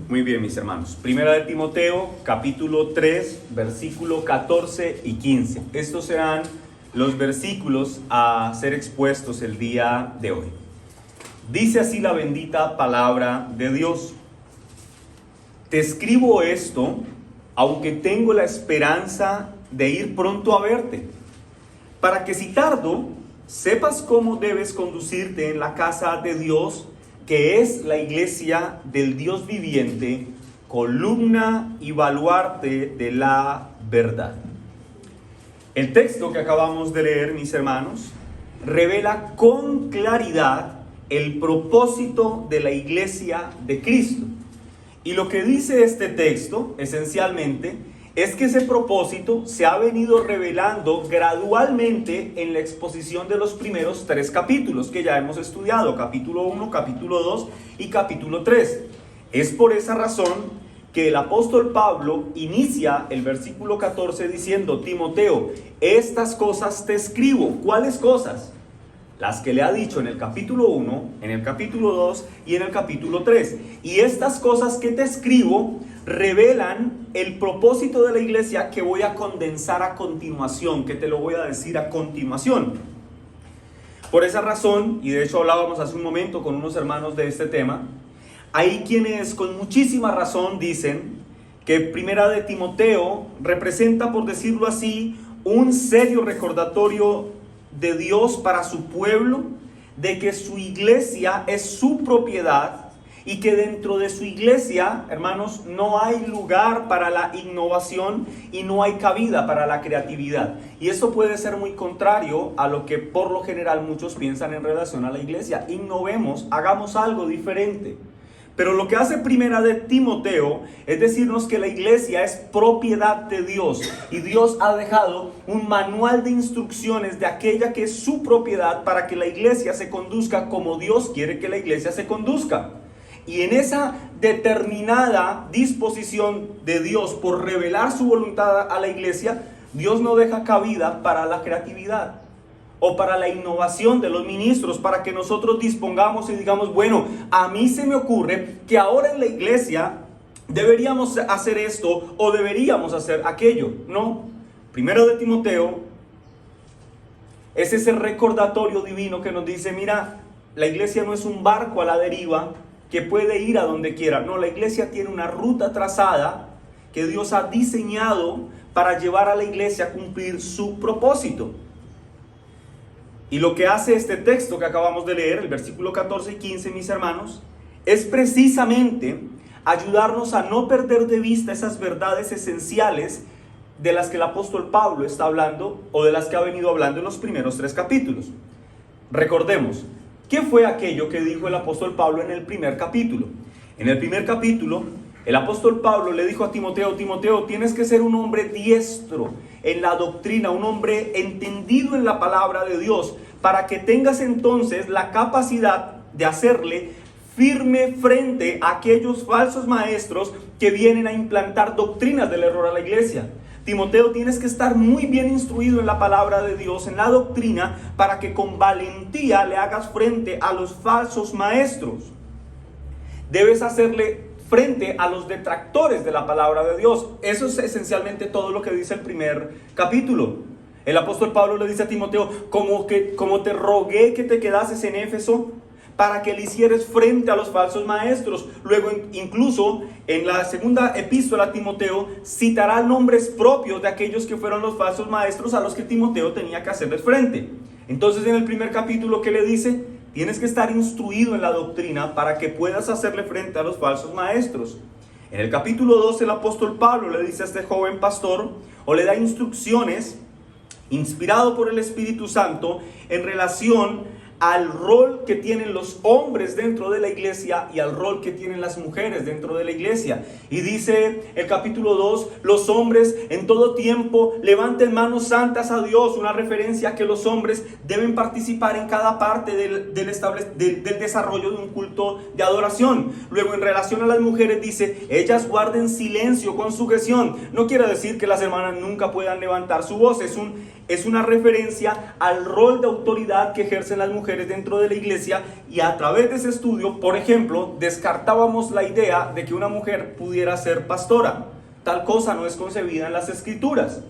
Muy bien, mis hermanos. Primera de Timoteo, capítulo 3, versículo 14 y 15. Estos serán los versículos a ser expuestos el día de hoy. Dice así la bendita palabra de Dios. Te escribo esto, aunque tengo la esperanza de ir pronto a verte, para que si tardo, sepas cómo debes conducirte en la casa de Dios, que es la iglesia del Dios viviente, columna y baluarte de la verdad. El texto que acabamos de leer, mis hermanos, revela con claridad el propósito de la iglesia de Cristo. Y lo que dice este texto, esencialmente, es que ese propósito se ha venido revelando gradualmente en la exposición de los primeros 3 capítulos que ya hemos estudiado, capítulo 1, capítulo 2 y capítulo 3. Es por esa razón que el apóstol Pablo inicia el versículo 14 diciendo: Timoteo, estas cosas te escribo. ¿Cuáles cosas? Las que le ha dicho en el capítulo 1, en el capítulo 2 y en el capítulo 3. Y estas cosas que te escribo revelan el propósito de la iglesia que voy a condensar a continuación, que te lo voy a decir a continuación. Por esa razón, y de hecho hablábamos hace un momento con unos hermanos de este tema, hay quienes con muchísima razón dicen que Primera de Timoteo representa, por decirlo así, un serio recordatorio de Dios para su pueblo, de que su iglesia es su propiedad y que dentro de su iglesia, hermanos, no hay lugar para la innovación y no hay cabida para la creatividad. Y eso puede ser muy contrario a lo que por lo general muchos piensan en relación a la iglesia. Innovemos, hagamos algo diferente. Pero lo que hace Primera de Timoteo es decirnos que la iglesia es propiedad de Dios y Dios ha dejado un manual de instrucciones de aquella que es su propiedad para que la iglesia se conduzca como Dios quiere que la iglesia se conduzca. Y en esa determinada disposición de Dios por revelar su voluntad a la iglesia, Dios no deja cabida para la creatividad o para la innovación de los ministros, para que nosotros dispongamos y digamos, bueno, a mí se me ocurre que ahora en la iglesia deberíamos hacer esto o deberíamos hacer aquello. No, Primero de Timoteo es ese recordatorio divino que nos dice, mira, la iglesia no es un barco a la deriva que puede ir a donde quiera. No, la iglesia tiene una ruta trazada que Dios ha diseñado para llevar a la iglesia a cumplir su propósito. Y lo que hace este texto que acabamos de leer, el versículo 14 y 15, mis hermanos, es precisamente ayudarnos a no perder de vista esas verdades esenciales de las que el apóstol Pablo está hablando o de las que ha venido hablando en los primeros 3 capítulos. Recordemos, ¿qué fue aquello que dijo el apóstol Pablo en el primer capítulo? En el primer capítulo, el apóstol Pablo le dijo a Timoteo, Timoteo, tienes que ser un hombre diestro en la doctrina, un hombre entendido en la palabra de Dios, para que tengas entonces la capacidad de hacerle firme frente a aquellos falsos maestros que vienen a implantar doctrinas del error a la iglesia. Timoteo, tienes que estar muy bien instruido en la palabra de Dios, en la doctrina, para que con valentía le hagas frente a los falsos maestros. Debes hacerle frente a los detractores de la palabra de Dios. Eso es esencialmente todo lo que dice el primer capítulo. El apóstol Pablo le dice a Timoteo, como te rogué que te quedases en Éfeso, para que le hicieres frente a los falsos maestros. Luego, incluso en la segunda epístola a Timoteo, citará nombres propios de aquellos que fueron los falsos maestros a los que Timoteo tenía que hacerles frente. Entonces, en el primer capítulo, ¿qué le dice? Tienes que estar instruido en la doctrina para que puedas hacerle frente a los falsos maestros. En el capítulo 2, el apóstol Pablo le dice a este joven pastor, o le da instrucciones, inspirado por el Espíritu Santo, en relación al rol que tienen los hombres dentro de la iglesia y al rol que tienen las mujeres dentro de la iglesia. Y dice el capítulo 2, los hombres en todo tiempo levanten manos santas a Dios, una referencia a que los hombres deben participar en cada parte del desarrollo de un culto de adoración. Luego, en relación a las mujeres, dice, ellas guarden silencio con sujeción. No quiere decir que las hermanas nunca puedan levantar su voz, es una referencia al rol de autoridad que ejercen las mujeres mujeres dentro de la iglesia, y a través de ese estudio, por ejemplo, descartábamos la idea de que una mujer pudiera ser pastora. Tal cosa no es concebida en las Escrituras.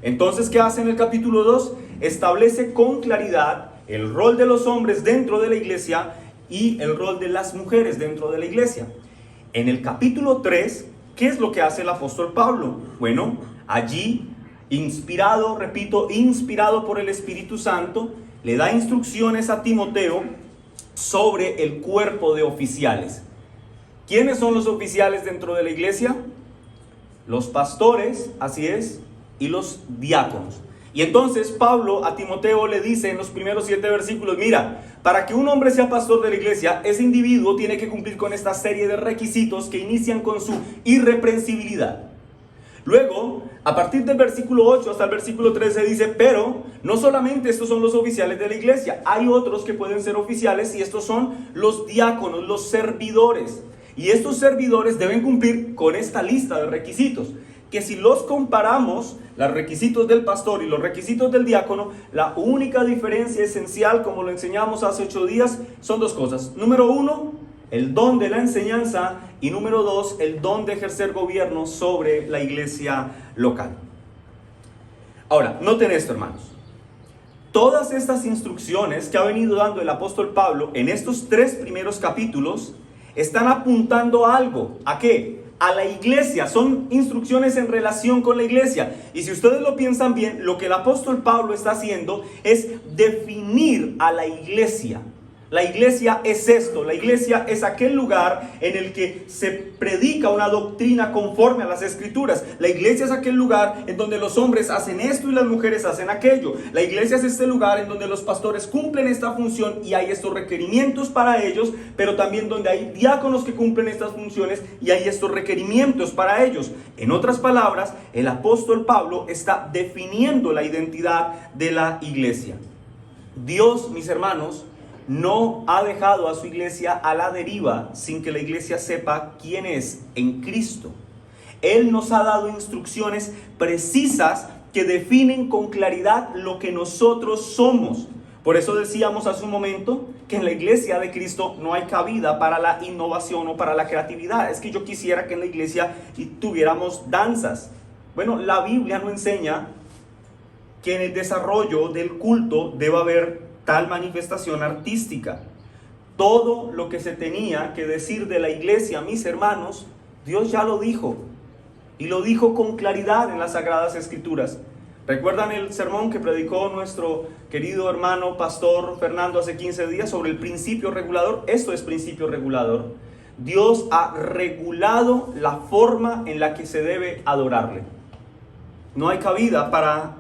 Entonces, ¿qué hace en el capítulo 2? Establece con claridad el rol de los hombres dentro de la iglesia y el rol de las mujeres dentro de la iglesia. En el capítulo 3, ¿qué es lo que hace el apóstol Pablo? Bueno, allí, inspirado por el Espíritu Santo, le da instrucciones a Timoteo sobre el cuerpo de oficiales. ¿Quiénes son los oficiales dentro de la iglesia? Los pastores, así es, y los diáconos. Y entonces Pablo a Timoteo le dice en los primeros 7 versículos: mira, para que un hombre sea pastor de la iglesia, ese individuo tiene que cumplir con esta serie de requisitos que inician con su irreprensibilidad. Luego, a partir del versículo 8 hasta el versículo 13 dice: pero no solamente estos son los oficiales de la iglesia, hay otros que pueden ser oficiales, y estos son los diáconos, los servidores. Y estos servidores deben cumplir con esta lista de requisitos, que si los comparamos, los requisitos del pastor y los requisitos del diácono, la única diferencia esencial, como lo enseñamos hace 8 días, son 2 cosas. Número 1, el don de la enseñanza, y número 2, el don de ejercer gobierno sobre la iglesia local. Ahora, noten esto, hermanos. Todas estas instrucciones que ha venido dando el apóstol Pablo en estos 3 primeros capítulos están apuntando a algo. ¿A qué? A la iglesia. Son instrucciones en relación con la iglesia. Y si ustedes lo piensan bien, lo que el apóstol Pablo está haciendo es definir a la iglesia. La iglesia es esto. La iglesia es aquel lugar en el que se predica una doctrina conforme a las Escrituras. La iglesia es aquel lugar en donde los hombres hacen esto y las mujeres hacen aquello. La iglesia es este lugar en donde los pastores cumplen esta función y hay estos requerimientos para ellos, pero también donde hay diáconos que cumplen estas funciones y hay estos requerimientos para ellos. En otras palabras, el apóstol Pablo está definiendo la identidad de la iglesia. Dios, mis hermanos, no ha dejado a su iglesia a la deriva sin que la iglesia sepa quién es en Cristo. Él nos ha dado instrucciones precisas que definen con claridad lo que nosotros somos. Por eso decíamos hace un momento que en la iglesia de Cristo no hay cabida para la innovación o para la creatividad. Es que yo quisiera que en la iglesia tuviéramos danzas. Bueno, la Biblia no enseña que en el desarrollo del culto deba haber tal manifestación artística. Todo lo que se tenía que decir de la iglesia, mis hermanos, Dios ya lo dijo, y lo dijo con claridad en las Sagradas Escrituras. ¿Recuerdan el sermón que predicó nuestro querido hermano pastor Fernando hace 15 días sobre el principio regulador? Esto es principio regulador. Dios ha regulado la forma en la que se debe adorarle. No hay cabida para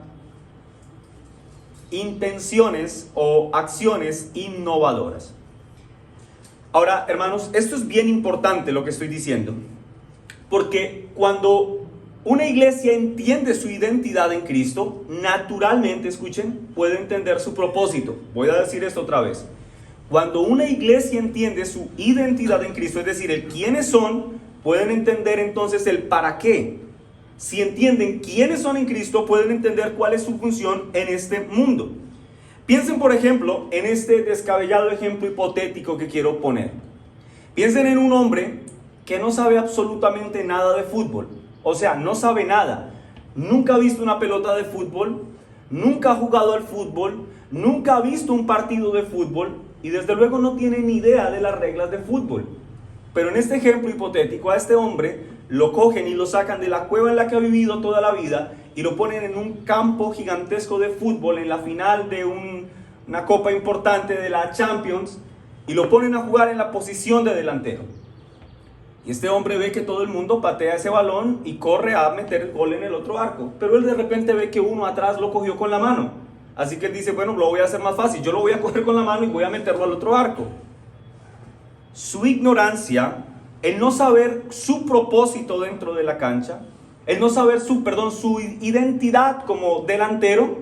intenciones o acciones innovadoras. Ahora, hermanos, esto es bien importante lo que estoy diciendo, porque cuando una iglesia entiende su identidad en Cristo, naturalmente, escuchen, puede entender su propósito. Voy a decir esto otra vez. Cuando una iglesia entiende su identidad en Cristo, es decir, el quiénes son, pueden entender entonces el para qué. Si entienden quiénes son en Cristo, pueden entender cuál es su función en este mundo. Piensen, por ejemplo, en este descabellado ejemplo hipotético que quiero poner. Piensen en un hombre que no sabe absolutamente nada de fútbol. O sea, no sabe nada. Nunca ha visto una pelota de fútbol, nunca ha jugado al fútbol, nunca ha visto un partido de fútbol y desde luego no tiene ni idea de las reglas de fútbol. Pero en este ejemplo hipotético, a este hombre lo cogen y lo sacan de la cueva en la que ha vivido toda la vida y lo ponen en un campo gigantesco de fútbol en la final de una copa importante de la Champions y lo ponen a jugar en la posición de delantero. Y este hombre ve que todo el mundo patea ese balón y corre a meter el gol en el otro arco. Pero él de repente ve que uno atrás lo cogió con la mano. Así que él dice, bueno, lo voy a hacer más fácil. Yo lo voy a coger con la mano y voy a meterlo al otro arco. Su ignorancia, el no saber su propósito dentro de la cancha, el no saber su identidad como delantero,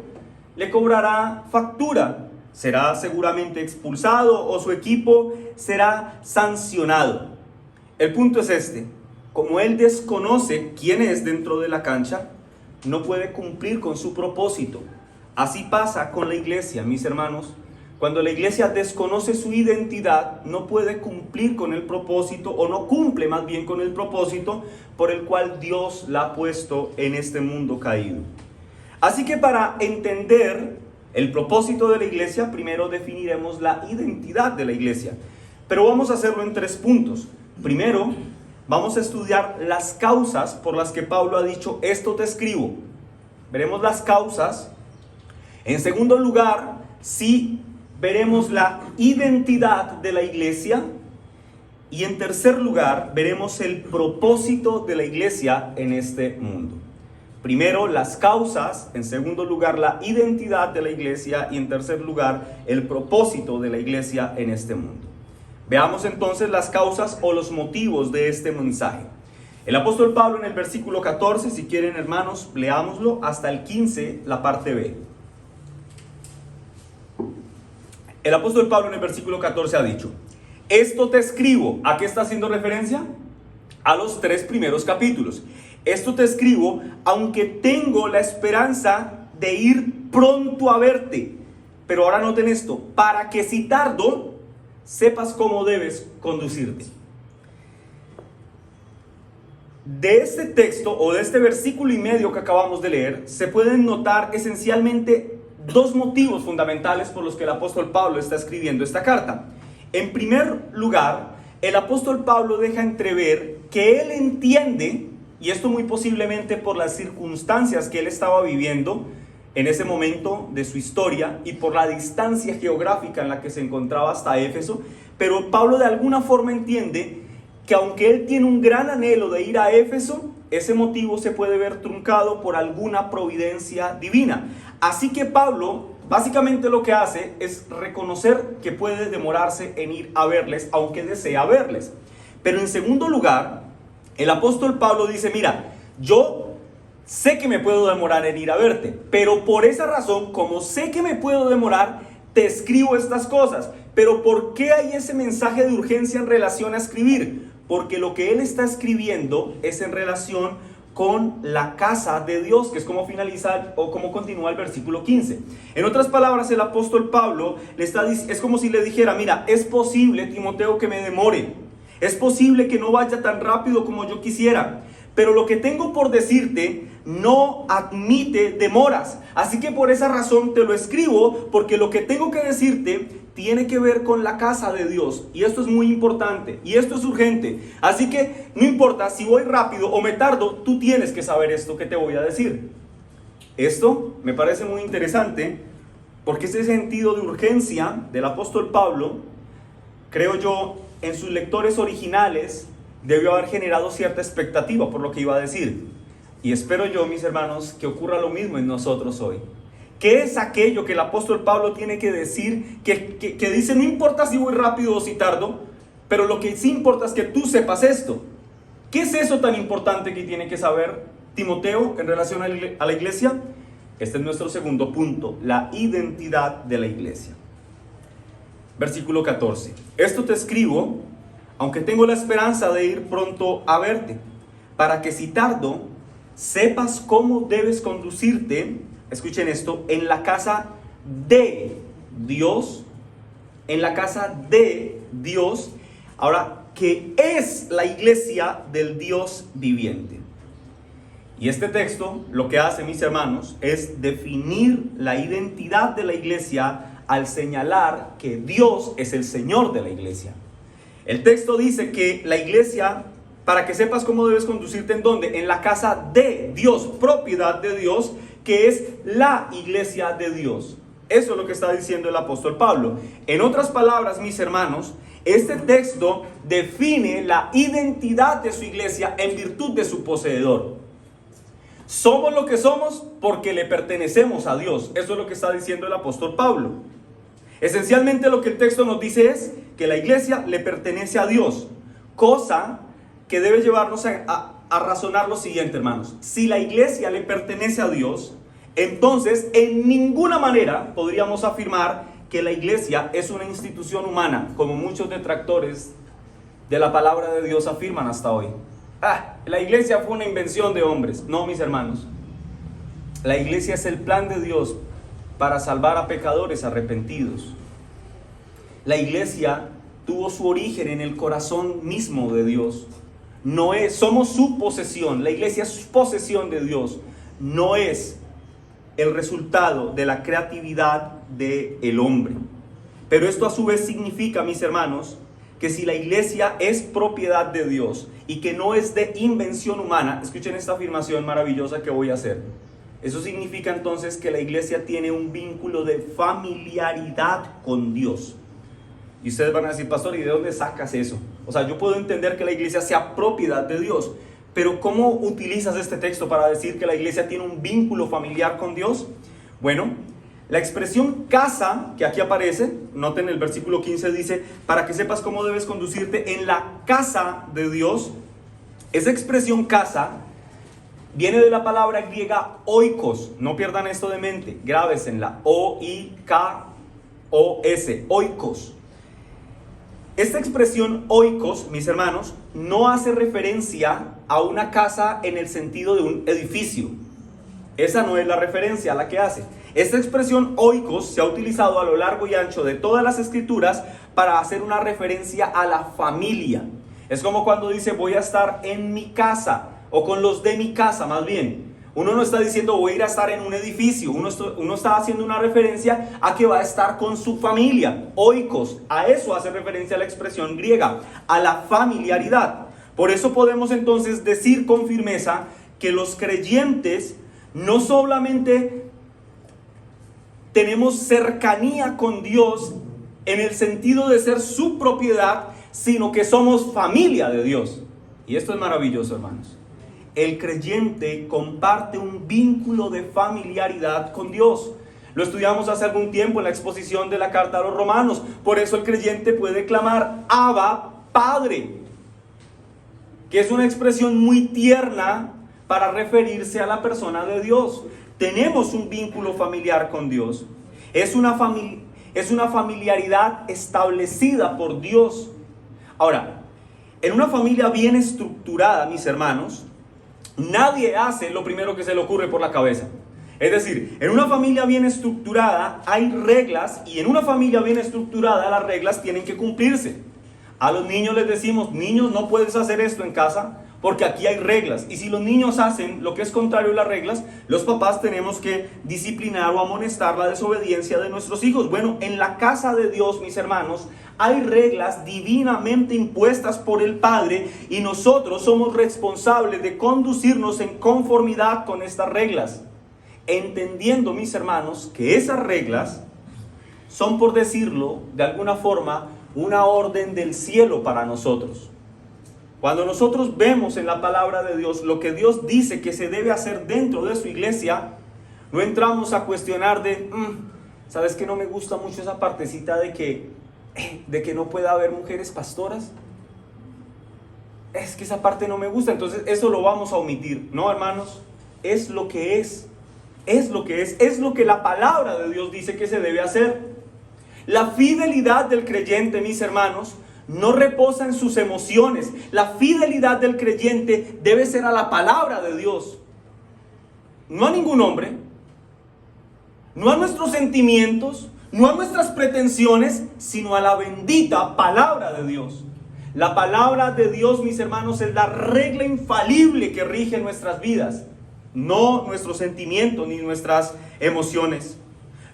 le cobrará factura. Será seguramente expulsado o su equipo será sancionado. El punto es este: como él desconoce quién es dentro de la cancha, no puede cumplir con su propósito. Así pasa con la iglesia, mis hermanos. cuando la iglesia desconoce su identidad, no puede cumplir con el propósito, o no cumple más bien con el propósito por el cual Dios la ha puesto en este mundo caído. Así que para entender el propósito de la iglesia, primero definiremos la identidad de la iglesia. Pero vamos a hacerlo en 3 puntos. Primero, vamos a estudiar las causas por las que Pablo ha dicho, esto te escribo. Veremos las causas. En segundo lugar, sí, veremos la identidad de la iglesia. Y en tercer lugar, veremos el propósito de la iglesia en este mundo. Primero, las causas. En segundo lugar, la identidad de la iglesia. Y en tercer lugar, el propósito de la iglesia en este mundo. Veamos entonces las causas o los motivos de este mensaje. El apóstol Pablo en el versículo 14, si quieren hermanos, leámoslo hasta el 15, la parte B. El apóstol Pablo en el versículo 14 ha dicho, esto te escribo. ¿A qué está haciendo referencia? A los 3 primeros capítulos. Esto te escribo, aunque tengo la esperanza de ir pronto a verte. Pero ahora noten esto, para que si tardo, sepas cómo debes conducirte. De este texto o de este versículo y medio que acabamos de leer, se pueden notar esencialmente 2 motivos fundamentales por los que el apóstol Pablo está escribiendo esta carta. En primer lugar, el apóstol Pablo deja entrever que él entiende, y esto muy posiblemente por las circunstancias que él estaba viviendo en ese momento de su historia y por la distancia geográfica en la que se encontraba hasta Éfeso, pero Pablo de alguna forma entiende que aunque él tiene un gran anhelo de ir a Éfeso, ese motivo se puede ver truncado por alguna providencia divina. Así que Pablo básicamente lo que hace es reconocer que puede demorarse en ir a verles, aunque desea verles. Pero en segundo lugar, el apóstol Pablo dice, mira, yo sé que me puedo demorar en ir a verte, pero por esa razón, como sé que me puedo demorar, te escribo estas cosas. Pero ¿por qué hay ese mensaje de urgencia en relación a escribir? Porque lo que él está escribiendo es en relación con la casa de Dios, que es como finaliza o como continúa el versículo 15. En otras palabras, el apóstol Pablo es como si le dijera, mira, es posible, Timoteo, que me demore. Es posible que no vaya tan rápido como yo quisiera. Pero lo que tengo por decirte no admite demoras. Así que por esa razón te lo escribo, porque lo que tengo que decirte tiene que ver con la casa de Dios. Y esto es muy importante. Y esto es urgente. Así que no importa si voy rápido o me tardo, tú tienes que saber esto que te voy a decir. Esto me parece muy interesante, porque ese sentido de urgencia del apóstol Pablo, creo yo, en sus lectores originales, debió haber generado cierta expectativa por lo que iba a decir. Y espero yo, mis hermanos, que ocurra lo mismo en nosotros hoy. ¿Qué es aquello que el apóstol Pablo tiene que decir? Que dice, no importa si voy rápido o si tardo, pero lo que sí importa es que tú sepas esto. ¿Qué es eso tan importante que tiene que saber Timoteo en relación a la iglesia? Este es nuestro segundo punto, la identidad de la iglesia. Versículo 14. Esto te escribo, aunque tengo la esperanza de ir pronto a verte, para que si tardo, sepas cómo debes conducirte, escuchen esto, en la casa de Dios, en la casa de Dios, ahora, que es la iglesia del Dios viviente. Y este texto lo que hace, mis hermanos, es definir la identidad de la iglesia al señalar que Dios es el Señor de la iglesia. El texto dice que la iglesia, para que sepas cómo debes conducirte, ¿en dónde? En la casa de Dios, propiedad de Dios, que es la iglesia de Dios. Eso es lo que está diciendo el apóstol Pablo. En otras palabras, mis hermanos, este texto define la identidad de su iglesia en virtud de su poseedor. Somos lo que somos porque le pertenecemos a Dios. Eso es lo que está diciendo el apóstol Pablo. Esencialmente lo que el texto nos dice es que la iglesia le pertenece a Dios, cosa que debe llevarnos a razonar lo siguiente, hermanos. Si la iglesia le pertenece a Dios, entonces en ninguna manera podríamos afirmar que la iglesia es una institución humana, como muchos detractores de la palabra de Dios afirman hasta hoy. La iglesia fue una invención de hombres. No, mis hermanos, la iglesia es el plan de Dios para salvar a pecadores arrepentidos. La iglesia tuvo su origen en el corazón mismo de Dios. Somos su posesión. La iglesia es posesión de Dios. No es el resultado de la creatividad del hombre. Pero esto a su vez significa, mis hermanos, que si la iglesia es propiedad de Dios y que no es de invención humana, escuchen esta afirmación maravillosa que voy a hacer. Eso significa entonces que la iglesia tiene un vínculo de familiaridad con Dios. Y ustedes van a decir, pastor, ¿y de dónde sacas eso? O sea, yo puedo entender que la iglesia sea propiedad de Dios, pero ¿cómo utilizas este texto para decir que la iglesia tiene un vínculo familiar con Dios? Bueno, la expresión casa, que aquí aparece, noten el versículo 15, dice, para que sepas cómo debes conducirte en la casa de Dios. Esa expresión casa viene de la palabra griega oikos. No pierdan esto de mente, grábenla, O-I-K-O-S, oikos. Esta expresión oikos, mis hermanos, no hace referencia a una casa en el sentido de un edificio. Esa no es la referencia a la que hace. Esta expresión oikos se ha utilizado a lo largo y ancho de todas las escrituras para hacer una referencia a la familia. Es como cuando dice voy a estar en mi casa, o con los de mi casa más bien. Uno no está diciendo voy a ir a estar en un edificio, uno está haciendo una referencia a que va a estar con su familia. Oikos, a eso hace referencia la expresión griega, a la familiaridad. Por eso podemos entonces decir con firmeza que los creyentes no solamente tenemos cercanía con Dios en el sentido de ser su propiedad, sino que somos familia de Dios. Y esto es maravilloso, hermanos. El creyente comparte un vínculo de familiaridad con Dios. Lo estudiamos hace algún tiempo en la exposición de la carta a los Romanos. Por eso el creyente puede clamar Abba, Padre, que es una expresión muy tierna para referirse a la persona de Dios. Tenemos un vínculo familiar con Dios. Es una familiaridad establecida por Dios. Ahora, en una familia bien estructurada, mis hermanos, nadie hace lo primero que se le ocurre por la cabeza. Es decir, en una familia bien estructurada hay reglas, y en una familia bien estructurada las reglas tienen que cumplirse. A los niños les decimos, niños, no puedes hacer esto en casa porque aquí hay reglas. Y si los niños hacen lo que es contrario a las reglas, los papás tenemos que disciplinar o amonestar la desobediencia de nuestros hijos. Bueno, en la casa de Dios, mis hermanos, hay reglas divinamente impuestas por el Padre, y nosotros somos responsables de conducirnos en conformidad con estas reglas, entendiendo, mis hermanos, que esas reglas son, por decirlo de alguna forma, una orden del cielo para nosotros. Cuando nosotros vemos en la palabra de Dios lo que Dios dice que se debe hacer dentro de su iglesia, no entramos a cuestionar ¿sabes qué? No me gusta mucho esa partecita de que no pueda haber mujeres pastoras. Es que esa parte no me gusta, entonces eso lo vamos a omitir. No, hermanos, es lo que es. Es lo que es lo que la palabra de Dios dice que se debe hacer. La fidelidad del creyente, mis hermanos, no reposa en sus emociones. La fidelidad del creyente debe ser a la palabra de Dios. No a ningún hombre, no a nuestros sentimientos, no a nuestras pretensiones, sino a la bendita palabra de Dios. La palabra de Dios, mis hermanos, es la regla infalible que rige nuestras vidas, no nuestros sentimientos ni nuestras emociones.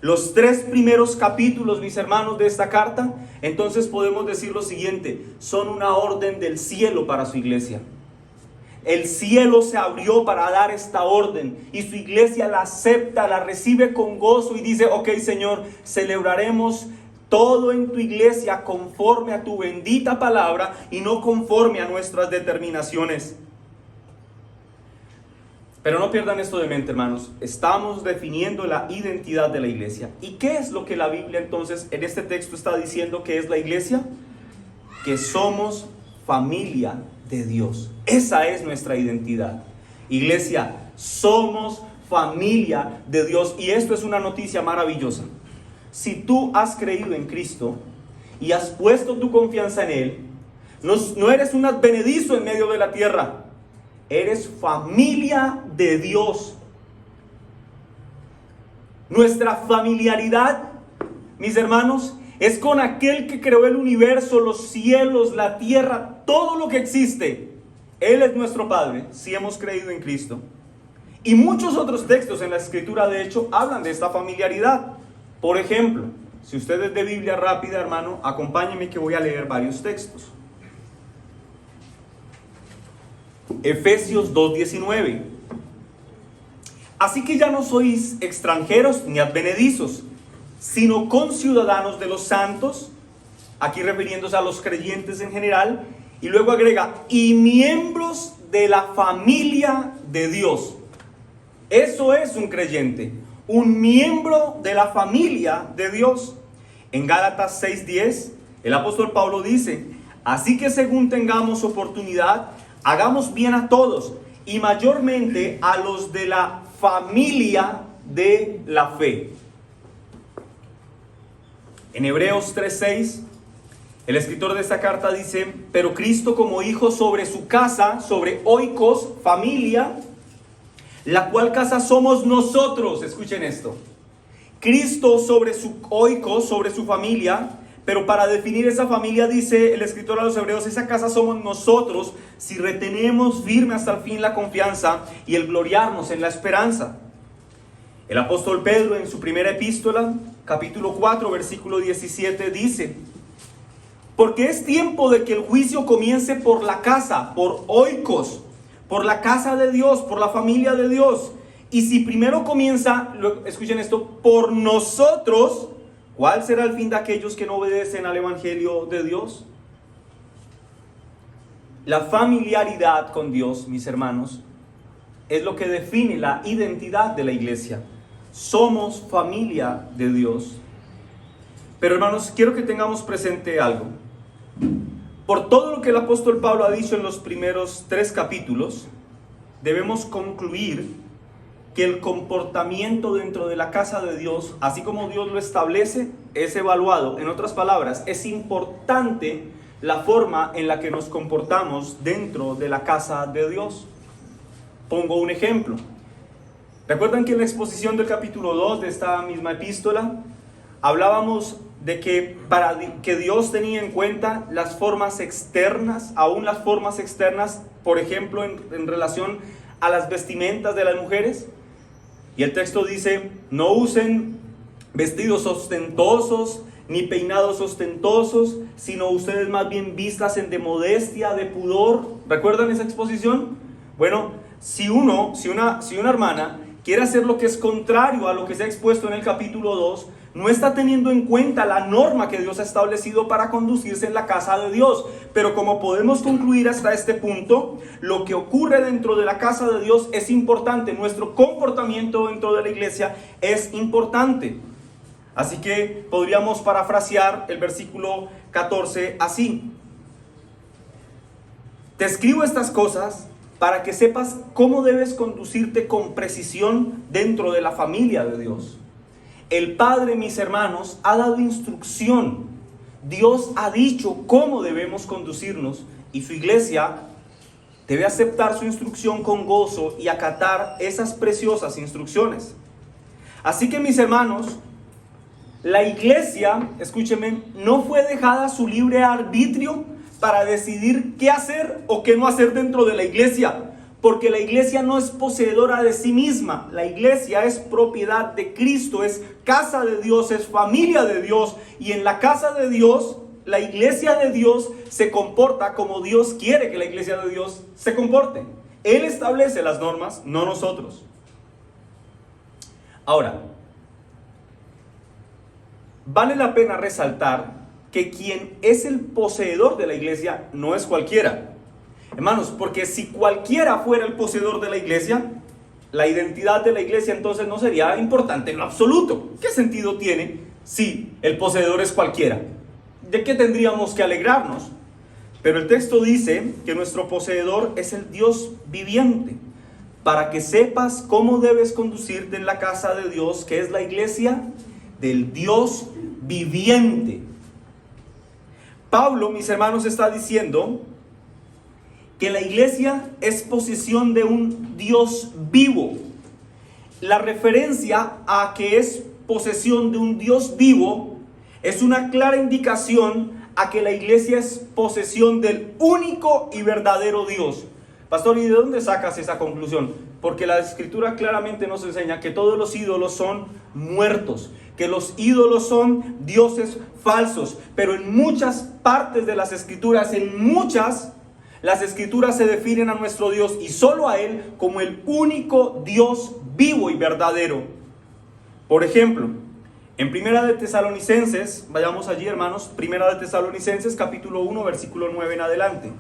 Los 3 primeros capítulos, mis hermanos, de esta carta, entonces podemos decir lo siguiente: son una orden del cielo para su iglesia. El cielo se abrió para dar esta orden, y su iglesia la acepta, la recibe con gozo y dice: ok, Señor, celebraremos todo en tu iglesia conforme a tu bendita palabra y no conforme a nuestras determinaciones. Pero no pierdan esto de mente, hermanos. Estamos definiendo la identidad de la iglesia. ¿Y qué es lo que la Biblia entonces en este texto está diciendo que es la iglesia? Que somos familia de Dios. Esa es nuestra identidad. Iglesia, somos familia de Dios. Y esto es una noticia maravillosa. Si tú has creído en Cristo y has puesto tu confianza en Él, no eres un advenedizo en medio de la tierra. Eres familia de Dios. Nuestra familiaridad, mis hermanos, Es con aquel que creó el universo, los cielos, la tierra, todo lo que existe. Él es nuestro Padre, si hemos creído en Cristo. Y muchos otros textos en la Escritura, de hecho, hablan de esta familiaridad. Por ejemplo, si usted es de Biblia rápida, hermano, acompáñeme que voy a leer varios textos. Efesios 2:19. Así que ya no sois extranjeros ni advenedizos, sino conciudadanos de los santos, aquí refiriéndose a los creyentes en general, y luego agrega, y miembros de la familia de Dios. Eso es un creyente, un miembro de la familia de Dios. En Gálatas 6:10, el apóstol Pablo dice, así que según tengamos oportunidad, hagamos bien a todos, y mayormente a los de la familia de la fe. En Hebreos 3:6, el escritor de esta carta dice, pero Cristo como hijo sobre su casa, sobre oikos, familia, la cual casa somos nosotros. Escuchen esto. Cristo sobre su oikos, sobre su familia, pero para definir esa familia, dice el escritor a los hebreos, esa casa somos nosotros si retenemos firme hasta el fin la confianza y el gloriarnos en la esperanza. El apóstol Pedro en su primera epístola, capítulo 4, versículo 17, dice, porque es tiempo de que el juicio comience por la casa, por oikos, por la casa de Dios, por la familia de Dios. Y si primero comienza, escuchen esto, por nosotros, ¿cuál será el fin de aquellos que no obedecen al evangelio de Dios? La familiaridad con Dios, mis hermanos, es lo que define la identidad de la iglesia. Somos familia de Dios. Pero hermanos, quiero que tengamos presente algo. Por todo lo que el apóstol Pablo ha dicho en los primeros 3 capítulos, debemos concluir que el comportamiento dentro de la casa de Dios, así como Dios lo establece, es evaluado. En otras palabras, es importante la forma en la que nos comportamos dentro de la casa de Dios. Pongo un ejemplo. ¿Recuerdan que en la exposición del capítulo 2 de esta misma epístola hablábamos de que para que Dios tenía en cuenta las formas externas, aún las formas externas, por ejemplo, en relación a las vestimentas de las mujeres? Y el texto dice, no usen vestidos ostentosos, ni peinados ostentosos, sino ustedes más bien vístanse de modestia, de pudor. ¿Recuerdan esa exposición? Bueno, si una hermana quiere hacer lo que es contrario a lo que se ha expuesto en el capítulo 2, no está teniendo en cuenta la norma que Dios ha establecido para conducirse en la casa de Dios. Pero como podemos concluir hasta este punto, lo que ocurre dentro de la casa de Dios es importante. Nuestro comportamiento dentro de la iglesia es importante. Así que podríamos parafrasear el versículo 14 así. Te escribo estas cosas para que sepas cómo debes conducirte con precisión dentro de la familia de Dios. El Padre, mis hermanos, ha dado instrucción. Dios ha dicho cómo debemos conducirnos y su iglesia debe aceptar su instrucción con gozo y acatar esas preciosas instrucciones. Así que, mis hermanos, la iglesia, escúchenme, no fue dejada a su libre arbitrio para decidir qué hacer o qué no hacer dentro de la iglesia. Porque la iglesia no es poseedora de sí misma. La iglesia es propiedad de Cristo, es casa de Dios, es familia de Dios. Y en la casa de Dios, la iglesia de Dios se comporta como Dios quiere que la iglesia de Dios se comporte. Él establece las normas, no nosotros. Ahora, vale la pena resaltar que quien es el poseedor de la iglesia no es cualquiera. Hermanos, porque si cualquiera fuera el poseedor de la iglesia, la identidad de la iglesia entonces no sería importante en lo absoluto. ¿Qué sentido tiene si el poseedor es cualquiera? ¿De qué tendríamos que alegrarnos? Pero el texto dice que nuestro poseedor es el Dios viviente, para que sepas cómo debes conducirte en la casa de Dios, que es la iglesia del Dios viviente. Pablo, mis hermanos, está diciendo que la iglesia es posesión de un Dios vivo. La referencia a que es posesión de un Dios vivo Es una clara indicación a que la iglesia es posesión del único y verdadero Dios. Pastor, ¿y de dónde sacas esa conclusión? Porque la Escritura claramente nos enseña que todos los ídolos son muertos, que los ídolos son dioses falsos, pero en muchas partes de las Escrituras, las Escrituras se definen a nuestro Dios y solo a Él como el único Dios vivo y verdadero. Por ejemplo, en Primera de Tesalonicenses, vayamos allí, hermanos, Primera de Tesalonicenses, capítulo 1, versículo 9 en adelante.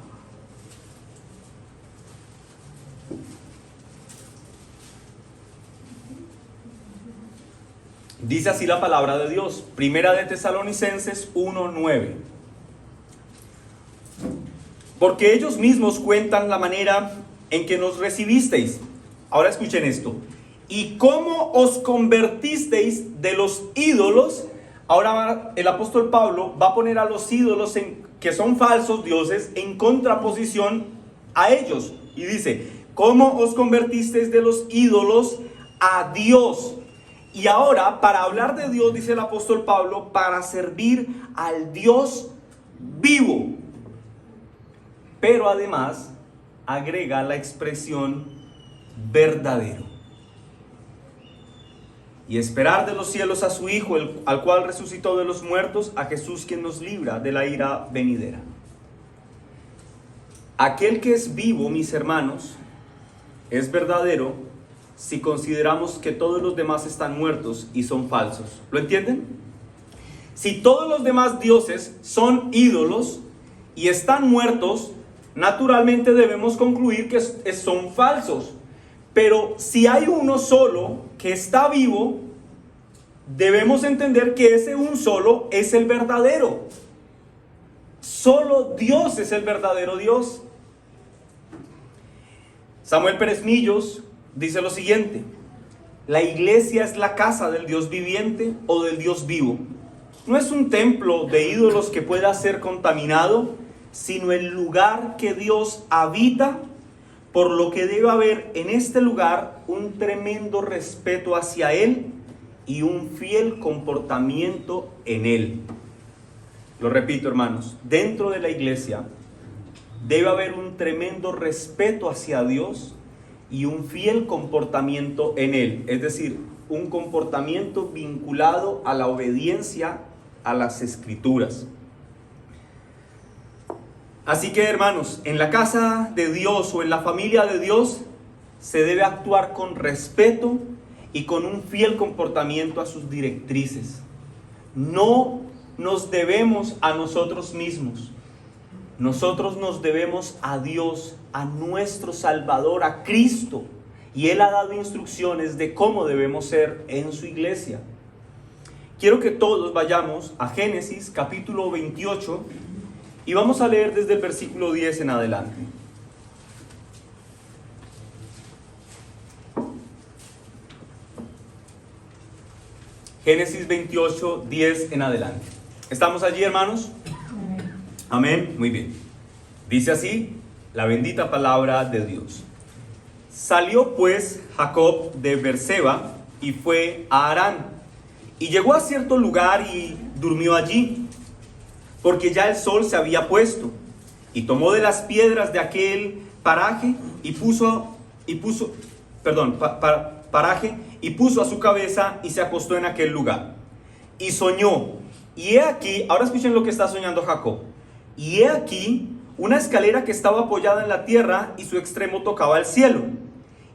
Dice así la palabra de Dios, Primera de Tesalonicenses 1:9. Porque ellos mismos cuentan la manera en que nos recibisteis. Ahora escuchen esto. Y cómo os convertisteis de los ídolos. Ahora el apóstol Pablo va a poner a los ídolos que son falsos dioses en contraposición a ellos. Y dice, cómo os convertisteis de los ídolos a Dios. Y ahora, para hablar de Dios, dice el apóstol Pablo, para servir al Dios vivo. Pero además, agrega la expresión verdadero. Y esperar de los cielos a su Hijo, al cual resucitó de los muertos, a Jesús quien nos libra de la ira venidera. Aquel que es vivo, mis hermanos, es verdadero, si consideramos que todos los demás están muertos y son falsos. ¿Lo entienden? Si todos los demás dioses son ídolos y están muertos, naturalmente debemos concluir que son falsos. Pero si hay uno solo que está vivo, debemos entender que ese un solo es el verdadero. Solo Dios es el verdadero Dios. Samuel Pérez Millos dice lo siguiente: la iglesia es la casa del Dios viviente o del Dios vivo. No es un templo de ídolos que pueda ser contaminado, sino el lugar que Dios habita, por lo que debe haber en este lugar un tremendo respeto hacia Él y un fiel comportamiento en Él. Lo repito, hermanos, dentro de la iglesia debe haber un tremendo respeto hacia Dios y un fiel comportamiento en Él, es decir, un comportamiento vinculado a la obediencia a las Escrituras. Así que, hermanos, en la casa de Dios o en la familia de Dios se debe actuar con respeto y con un fiel comportamiento a sus directrices. No nos debemos a nosotros mismos. Nosotros nos debemos a Dios, a nuestro Salvador, a Cristo. Y Él ha dado instrucciones de cómo debemos ser en su iglesia. Quiero que todos vayamos a Génesis capítulo 28 y vamos a leer desde el versículo 10 en adelante. Génesis 28, 10 en adelante. ¿Estamos allí, hermanos? Amén. Muy bien. Dice así la bendita palabra de Dios. Salió pues Jacob de Berseba y fue a Harán. Y llegó a cierto lugar y durmió allí, porque ya el sol se había puesto. Y tomó de las piedras de aquel paraje y puso a su cabeza y se acostó en aquel lugar. Y soñó. Y he aquí, ahora escuchen lo que está soñando Jacob. Y he aquí una escalera que estaba apoyada en la tierra y su extremo tocaba el cielo.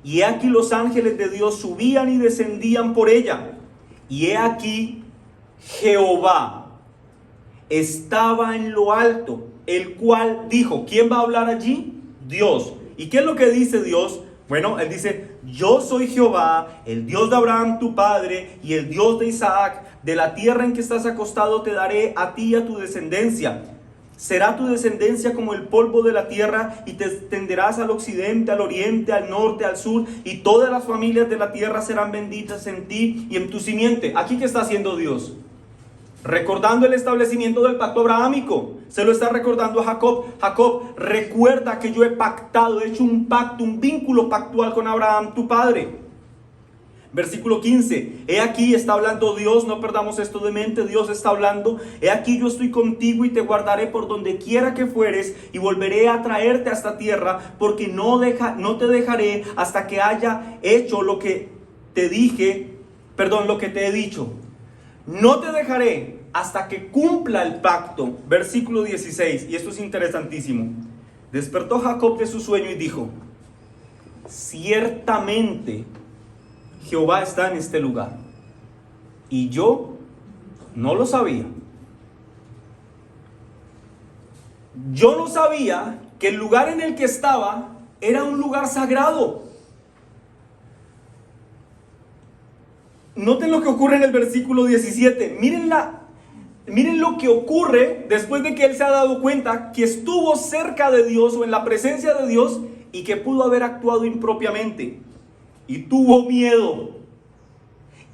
Y he aquí los ángeles de Dios subían y descendían por ella. Y he aquí Jehová estaba en lo alto, el cual dijo, ¿quién va a hablar allí? Dios. ¿Y qué es lo que dice Dios? Bueno, Él dice, yo soy Jehová, el Dios de Abraham tu padre y el Dios de Isaac. De la tierra en que estás acostado te daré a ti y a tu descendencia. Será tu descendencia como el polvo de la tierra, y te extenderás al occidente, al oriente, al norte, al sur, y todas las familias de la tierra serán benditas en ti y en tu simiente. Aquí, ¿qué está haciendo Dios? Recordando el establecimiento del pacto abrahámico. Se lo está recordando a Jacob. Jacob, recuerda que yo he pactado, he hecho un pacto, un vínculo pactual con Abraham, tu padre. Versículo 15, he aquí está hablando Dios, no perdamos esto de mente, Dios está hablando, he aquí yo estoy contigo y te guardaré por donde quiera que fueres y volveré a traerte a esta tierra, porque no te dejaré hasta que haya hecho lo que te lo que te he dicho. No te dejaré hasta que cumpla el pacto. Versículo 16, y esto es interesantísimo. Despertó Jacob de su sueño y dijo, ciertamente Jehová está en este lugar, y yo no lo sabía. Yo no sabía que el lugar en el que estaba era un lugar sagrado. Noten lo que ocurre en el versículo 17. Miren lo que ocurre después de que él se ha dado cuenta que estuvo cerca de Dios o en la presencia de Dios y que pudo haber actuado impropiamente. Y tuvo miedo.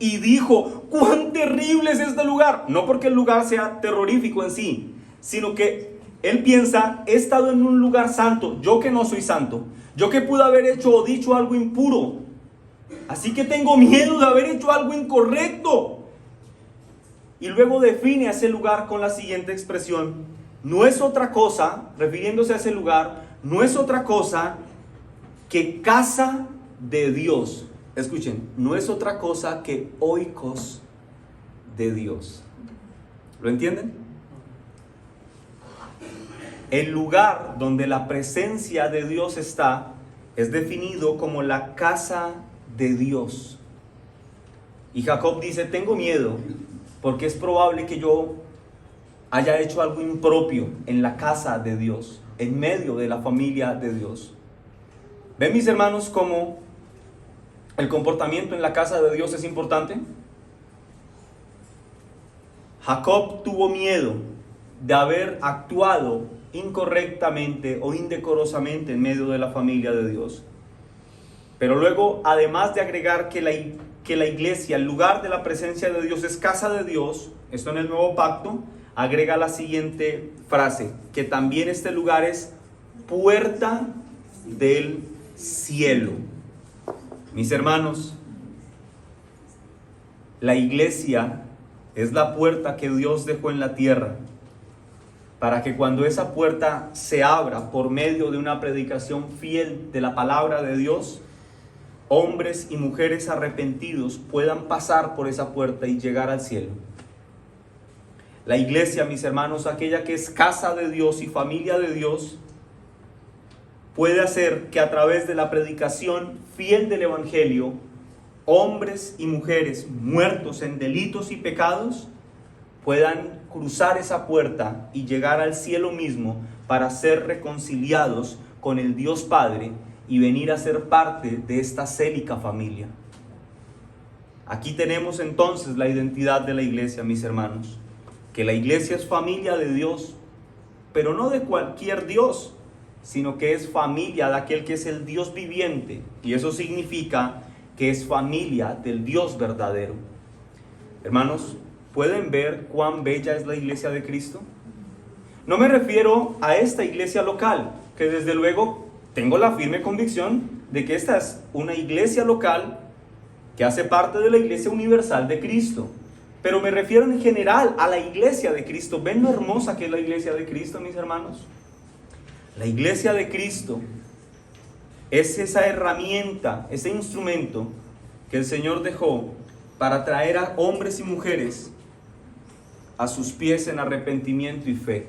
Y dijo, cuán terrible es este lugar. No porque el lugar sea terrorífico en sí, sino que él piensa, he estado en un lugar santo, yo que no soy santo, yo que pude haber hecho o dicho algo impuro. Así que tengo miedo de haber hecho algo incorrecto. Y luego define a ese lugar con la siguiente expresión. No es otra cosa, refiriéndose a ese lugar, no es otra cosa que casa de Dios. Escuchen, no es otra cosa que oikos de Dios. ¿Lo entienden? El lugar donde la presencia de Dios está es definido como la casa de Dios. Y Jacob dice, tengo miedo porque es probable que yo haya hecho algo impropio en la casa de Dios, en medio de la familia de Dios. ¿Ven, mis hermanos, cómo el comportamiento en la casa de Dios es importante? Jacob tuvo miedo de haber actuado incorrectamente o indecorosamente en medio de la familia de Dios. Pero luego, además de agregar que la iglesia, el lugar de la presencia de Dios, es casa de Dios, esto en el nuevo pacto, agrega la siguiente frase, que también este lugar es puerta del cielo. Mis hermanos, la iglesia es la puerta que Dios dejó en la tierra, para que cuando esa puerta se abra por medio de una predicación fiel de la palabra de Dios, hombres y mujeres arrepentidos puedan pasar por esa puerta y llegar al cielo. La iglesia, mis hermanos, aquella que es casa de Dios y familia de Dios, puede hacer que a través de la predicación fiel del evangelio, hombres y mujeres muertos en delitos y pecados puedan cruzar esa puerta y llegar al cielo mismo para ser reconciliados con el Dios Padre y venir a ser parte de esta célica familia. Aquí tenemos entonces la identidad de la iglesia, mis hermanos, que la iglesia es familia de Dios, pero no de cualquier Dios, sino que es familia de aquel que es el Dios viviente, y eso significa que es familia del Dios verdadero. Hermanos, ¿pueden ver cuán bella es la iglesia de Cristo? No me refiero a esta iglesia local, que desde luego tengo la firme convicción de que esta es una iglesia local que hace parte de la iglesia universal de Cristo. Pero me refiero en general a la iglesia de Cristo. ¿Ven lo hermosa que es la iglesia de Cristo, mis hermanos? La iglesia de Cristo es esa herramienta, ese instrumento que el Señor dejó para traer a hombres y mujeres a sus pies en arrepentimiento y fe.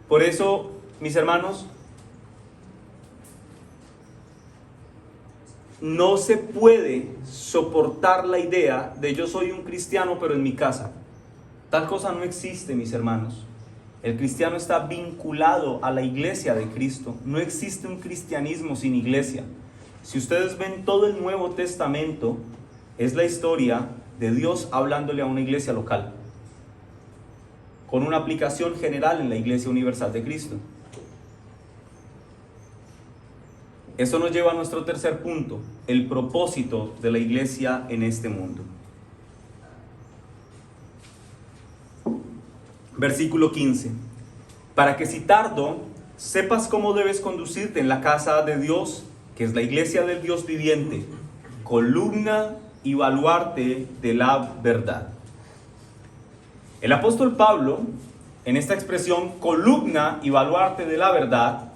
Por eso, mis hermanos, no se puede soportar la idea de yo soy un cristiano pero en mi casa. Tal cosa no existe, mis hermanos. El cristiano está vinculado a la iglesia de Cristo. No existe un cristianismo sin iglesia. Si ustedes ven todo el Nuevo Testamento, es la historia de Dios hablándole a una iglesia local, con una aplicación general en la iglesia universal de Cristo. Eso nos lleva a nuestro tercer punto, el propósito de la iglesia en este mundo. Versículo 15. Para que si tardo, sepas cómo debes conducirte en la casa de Dios, que es la iglesia del Dios viviente, columna y baluarte de la verdad. El apóstol Pablo, en esta expresión columna y baluarte de la verdad,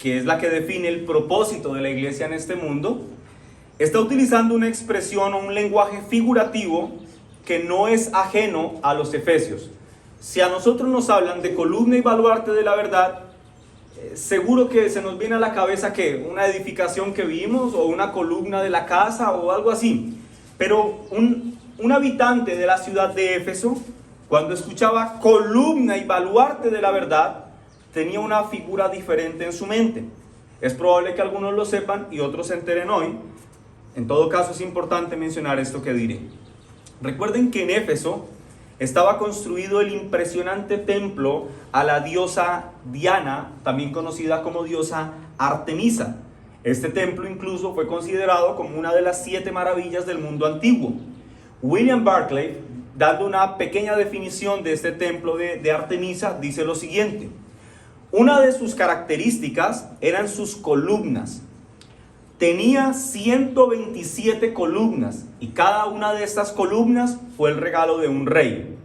que es la que define el propósito de la iglesia en este mundo, está utilizando una expresión o un lenguaje figurativo que no es ajeno a los efesios. Si a nosotros nos hablan de columna y baluarte de la verdad, seguro que se nos viene a la cabeza que una edificación que vimos o una columna de la casa o algo así. Pero un habitante de la ciudad de Éfeso, cuando escuchaba columna y baluarte de la verdad, tenía una figura diferente en su mente. Es probable que algunos lo sepan y otros se enteren hoy. En todo caso, es importante mencionar esto que diré. Recuerden que en Éfeso estaba construido el impresionante templo a la diosa Diana, también conocida como diosa Artemisa. Este templo incluso fue considerado como una de las 7 maravillas del mundo antiguo. William Barclay, dando una pequeña definición de este templo de Artemisa, dice lo siguiente: una de sus características eran sus columnas. Tenía 127 columnas y cada una de estas columnas fue el regalo de un rey.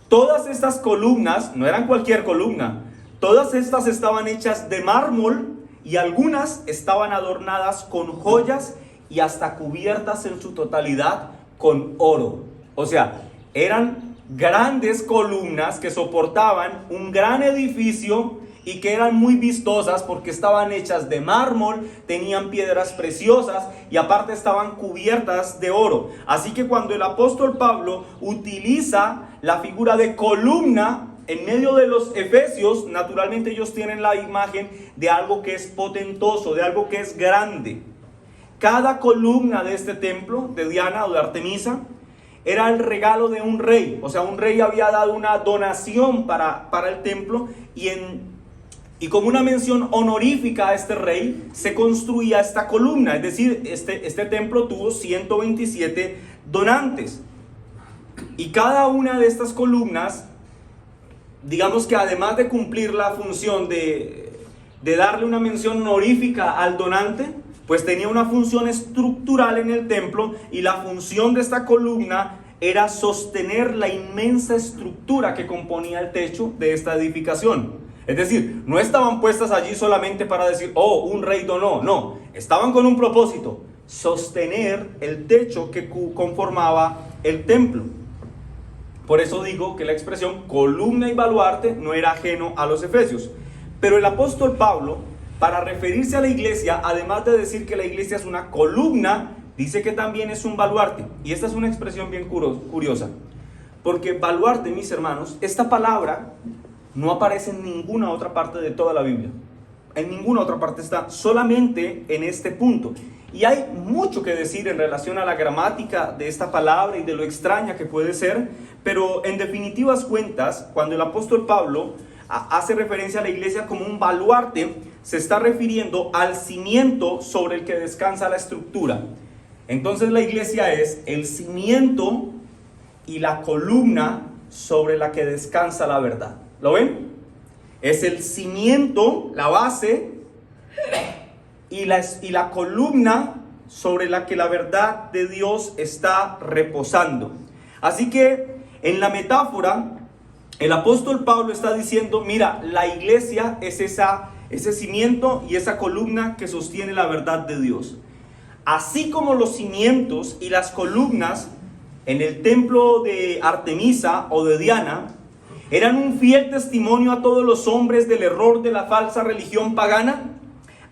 Todas estas columnas no eran cualquier columna, todas estas estaban hechas de mármol y algunas estaban adornadas con joyas y hasta cubiertas en su totalidad con oro. O sea, eran grandes columnas que soportaban un gran edificio y que eran muy vistosas porque estaban hechas de mármol, tenían piedras preciosas y aparte estaban cubiertas de oro. Así que cuando el apóstol Pablo utiliza la figura de columna en medio de los efesios, naturalmente ellos tienen la imagen de algo que es potentoso, de algo que es grande. Cada columna de este templo de Diana o de Artemisa era el regalo de un rey. O sea, un rey había dado una donación para el templo y como una mención honorífica a este rey, se construía esta columna. Es decir, este templo tuvo 127 donantes. Y cada una de estas columnas, digamos que además de cumplir la función de darle una mención honorífica al donante, pues tenía una función estructural en el templo, y la función de esta columna era sostener la inmensa estructura que componía el techo de esta edificación. Es decir, no estaban puestas allí solamente para decir, oh, un rey donó. No, estaban con un propósito: sostener el techo que conformaba el templo. Por eso digo que la expresión columna y baluarte no era ajeno a los efesios. Pero el apóstol Pablo, para referirse a la iglesia, además de decir que la iglesia es una columna, dice que también es un baluarte. Y esta es una expresión bien curiosa. Porque baluarte, mis hermanos, esta palabra no aparece en ninguna otra parte de toda la Biblia. En ninguna otra parte está, solamente en este punto. Y hay mucho que decir en relación a la gramática de esta palabra y de lo extraña que puede ser, pero en definitivas cuentas, cuando el apóstol Pablo hace referencia a la iglesia como un baluarte, se está refiriendo al cimiento sobre el que descansa la estructura. Entonces la iglesia es el cimiento y la columna sobre la que descansa la verdad. ¿Lo ven? Es el cimiento, la base y la columna sobre la que la verdad de Dios está reposando. Así que en la metáfora, el apóstol Pablo está diciendo, mira, la iglesia es ese cimiento y esa columna que sostiene la verdad de Dios. Así como los cimientos y las columnas en el templo de Artemisa o de Diana eran un fiel testimonio a todos los hombres del error de la falsa religión pagana,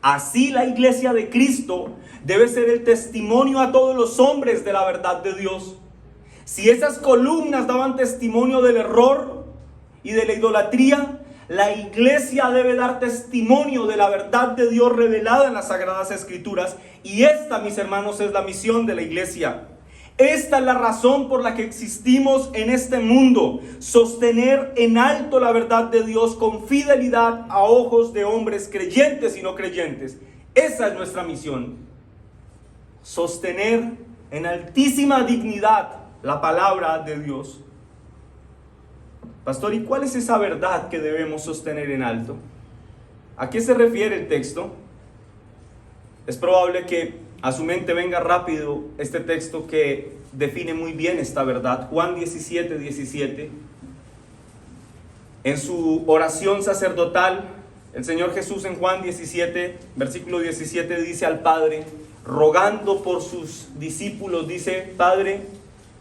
así la iglesia de Cristo debe ser el testimonio a todos los hombres de la verdad de Dios. Si esas columnas daban testimonio del error y de la idolatría, la iglesia debe dar testimonio de la verdad de Dios revelada en las Sagradas Escrituras. Y esta, mis hermanos, es la misión de la iglesia. Esta es la razón por la que existimos en este mundo: sostener en alto la verdad de Dios con fidelidad a ojos de hombres creyentes y no creyentes. Esa es nuestra misión: sostener en altísima dignidad la palabra de Dios. Pastor, ¿y cuál es esa verdad que debemos sostener en alto? ¿A qué se refiere el texto? Es probable que a su mente venga rápido este texto que define muy bien esta verdad. Juan 17, 17. En su oración sacerdotal, el Señor Jesús en Juan 17, versículo 17, dice al Padre, rogando por sus discípulos, dice, Padre,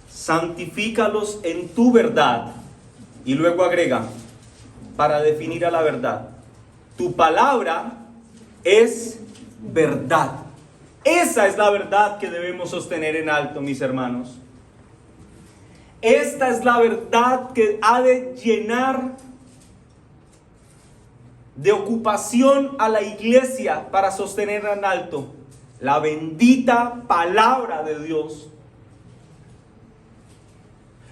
santifícalos en tu verdad. Y luego agrega, para definir a la verdad, tu palabra es verdad. Esa es la verdad que debemos sostener en alto, mis hermanos. Esta es la verdad que ha de llenar de ocupación a la iglesia para sostener en alto la bendita palabra de Dios.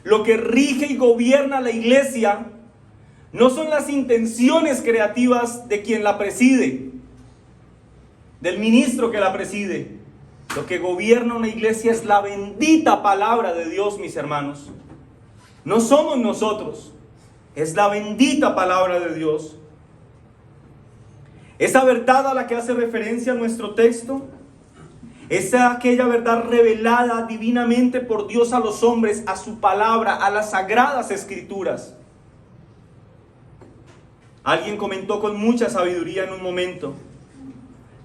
Lo que rige y gobierna la iglesia no son las intenciones creativas de quien la preside, del ministro que la preside. Lo que gobierna una iglesia es la bendita palabra de Dios, mis hermanos. No somos nosotros, es la bendita palabra de Dios. Esa verdad a la que hace referencia nuestro texto es aquella verdad revelada divinamente por Dios a los hombres, a su palabra, a las sagradas escrituras. Alguien comentó con mucha sabiduría en un momento: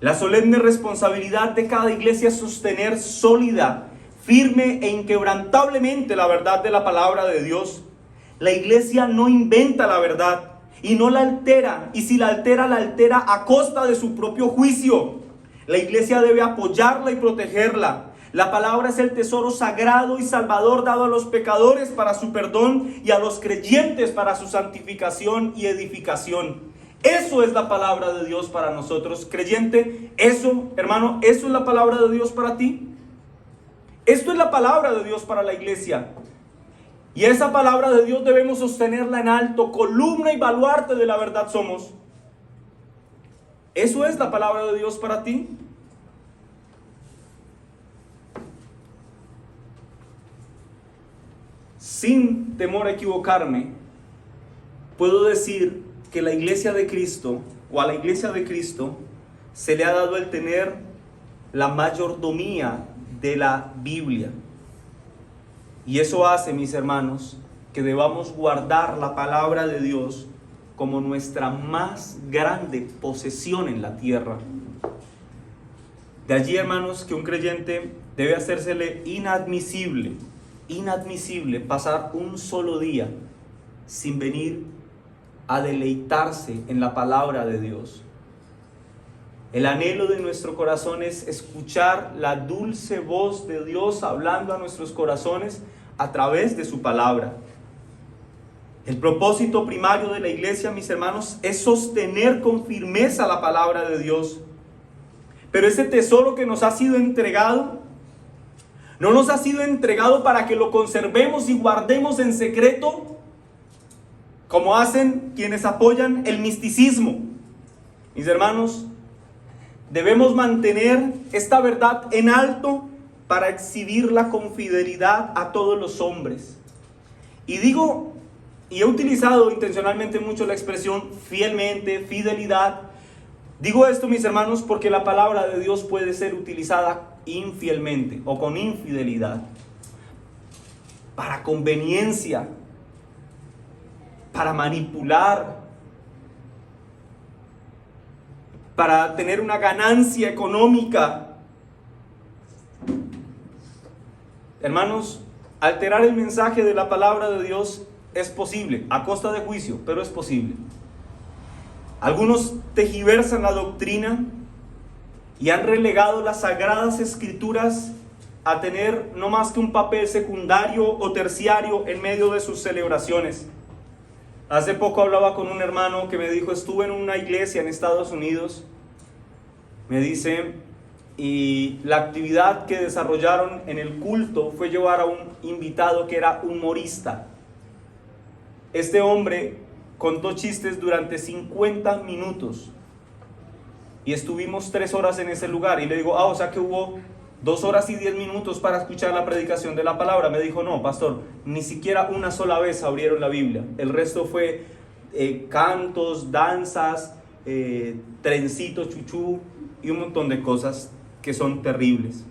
la solemne responsabilidad de cada iglesia es sostener sólida, firme e inquebrantablemente la verdad de la palabra de Dios. La iglesia no inventa la verdad y no la altera, y si la altera a costa de su propio juicio. La iglesia debe apoyarla y protegerla. La palabra es el tesoro sagrado y salvador dado a los pecadores para su perdón y a los creyentes para su santificación y edificación. Eso es la palabra de Dios para nosotros, creyente. Eso, hermano, eso es la palabra de Dios para ti. Esto es la palabra de Dios para la iglesia. Y esa palabra de Dios debemos sostenerla en alto, columna y baluarte de la verdad somos. ¿Eso es la palabra de Dios para ti? Sin temor a equivocarme, puedo decir que la iglesia de Cristo, o a la iglesia de Cristo, se le ha dado el tener la mayordomía de la Biblia. Y eso hace, mis hermanos, que debamos guardar la palabra de Dios como nuestra más grande posesión en la tierra. De allí, hermanos, que un creyente debe hacérsele inadmisible pasar un solo día sin venir a deleitarse en la palabra de Dios. El anhelo de nuestro corazón es escuchar la dulce voz de Dios hablando a nuestros corazones a través de su palabra. El propósito primario de la iglesia, mis hermanos, es sostener con firmeza la palabra de Dios. Pero ese tesoro que nos ha sido entregado, no nos ha sido entregado para que lo conservemos y guardemos en secreto, como hacen quienes apoyan el misticismo. Mis hermanos, debemos mantener esta verdad en alto para exhibirla con fidelidad a todos los hombres. Y he utilizado intencionalmente mucho la expresión fielmente, fidelidad. Digo esto, mis hermanos, porque la palabra de Dios puede ser utilizada infielmente o con infidelidad, para conveniencia, para manipular, para tener una ganancia económica. Hermanos, alterar el mensaje de la palabra de Dios es posible, a costa de juicio, pero es posible. Algunos tergiversan la doctrina y han relegado las sagradas escrituras a tener no más que un papel secundario o terciario en medio de sus celebraciones. Hace poco hablaba con un hermano que me dijo, estuve en una iglesia en Estados Unidos, me dice, y la actividad que desarrollaron en el culto fue llevar a un invitado que era humorista. Este hombre contó chistes durante 50 minutos y estuvimos 3 horas en ese lugar. Y le digo, o sea que hubo 2 horas y 10 minutos para escuchar la predicación de la palabra. Me dijo, no, pastor, ni siquiera una sola vez abrieron la Biblia. El resto fue cantos, danzas, trencito, chuchú y un montón de cosas que son terribles.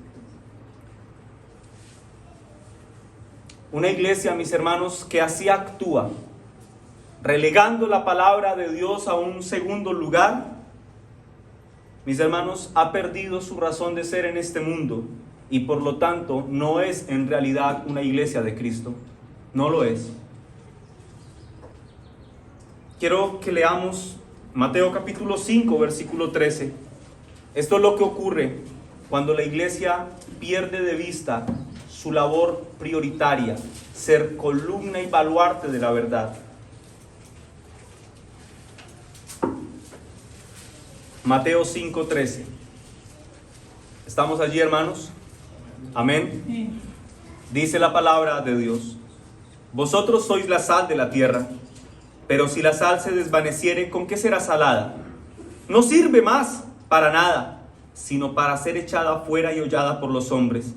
Una iglesia, mis hermanos, que así actúa, relegando la palabra de Dios a un segundo lugar, mis hermanos, ha perdido su razón de ser en este mundo y por lo tanto no es en realidad una iglesia de Cristo. No lo es. Quiero que leamos Mateo capítulo 5, versículo 13. Esto es lo que ocurre cuando la iglesia pierde de vista su labor prioritaria, ser columna y baluarte de la verdad. Mateo 5:13. ¿Estamos allí, hermanos? Amén. Sí. Dice la palabra de Dios: vosotros sois la sal de la tierra, pero si la sal se desvaneciere, ¿con qué será salada? No sirve más para nada, sino para ser echada fuera y hollada por los hombres.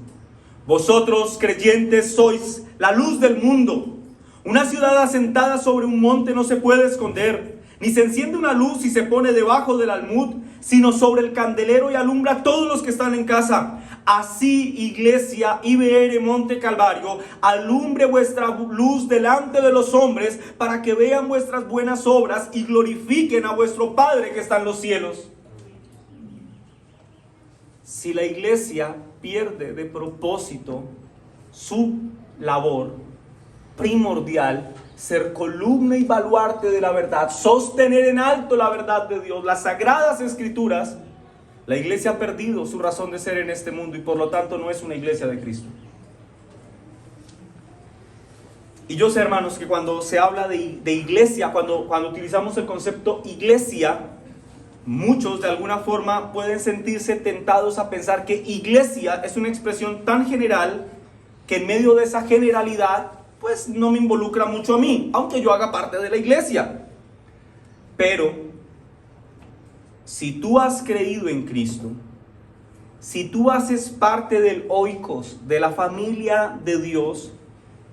Vosotros, creyentes, sois la luz del mundo. Una ciudad asentada sobre un monte no se puede esconder, ni se enciende una luz y se pone debajo del almud, sino sobre el candelero y alumbra a todos los que están en casa. Así, iglesia IBR Monte Calvario, alumbre vuestra luz delante de los hombres, para que vean vuestras buenas obras y glorifiquen a vuestro Padre que está en los cielos. Si la iglesia pierde de propósito su labor primordial, ser columna y baluarte de la verdad, sostener en alto la verdad de Dios, las sagradas escrituras, la iglesia ha perdido su razón de ser en este mundo y por lo tanto no es una iglesia de Cristo. Y yo sé, hermanos, que cuando se habla de iglesia, cuando utilizamos el concepto iglesia, muchos de alguna forma pueden sentirse tentados a pensar que iglesia es una expresión tan general que en medio de esa generalidad pues no me involucra mucho a mí, aunque yo haga parte de la iglesia. Pero si tú has creído en Cristo, si tú haces parte del oikos, de la familia de Dios,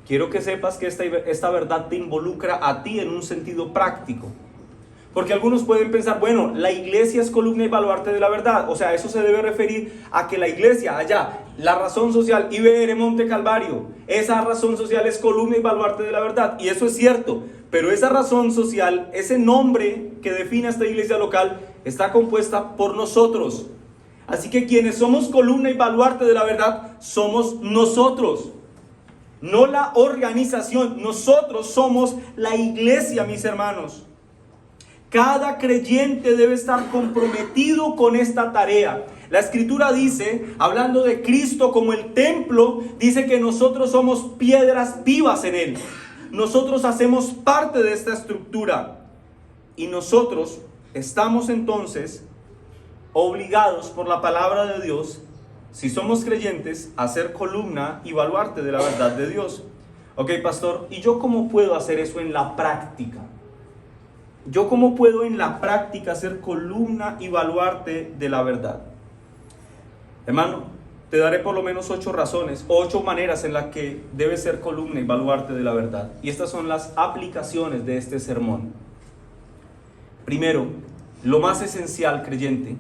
quiero que sepas que esta verdad te involucra a ti en un sentido práctico. Porque algunos pueden pensar, bueno, la iglesia es columna y baluarte de la verdad. O sea, eso se debe referir a que la iglesia, allá, la razón social, IBR Monte Calvario, esa razón social es columna y baluarte de la verdad. Y eso es cierto, pero esa razón social, ese nombre que define a esta iglesia local, está compuesta por nosotros. Así que quienes somos columna y baluarte de la verdad, somos nosotros. No la organización, nosotros somos la iglesia, mis hermanos. Cada creyente debe estar comprometido con esta tarea. La escritura dice, hablando de Cristo como el templo, dice que nosotros somos piedras vivas en él. Nosotros hacemos parte de esta estructura. Y nosotros estamos entonces obligados por la palabra de Dios, si somos creyentes, a ser columna y baluarte de la verdad de Dios. Ok, pastor, ¿y yo cómo puedo hacer eso en la práctica? ¿Yo cómo puedo en la práctica ser columna y baluarte de la verdad? Hermano, te daré por lo menos 8 razones, 8 maneras en las que debes ser columna y baluarte de la verdad. Y estas son las aplicaciones de este sermón. Primero, lo más esencial, creyente,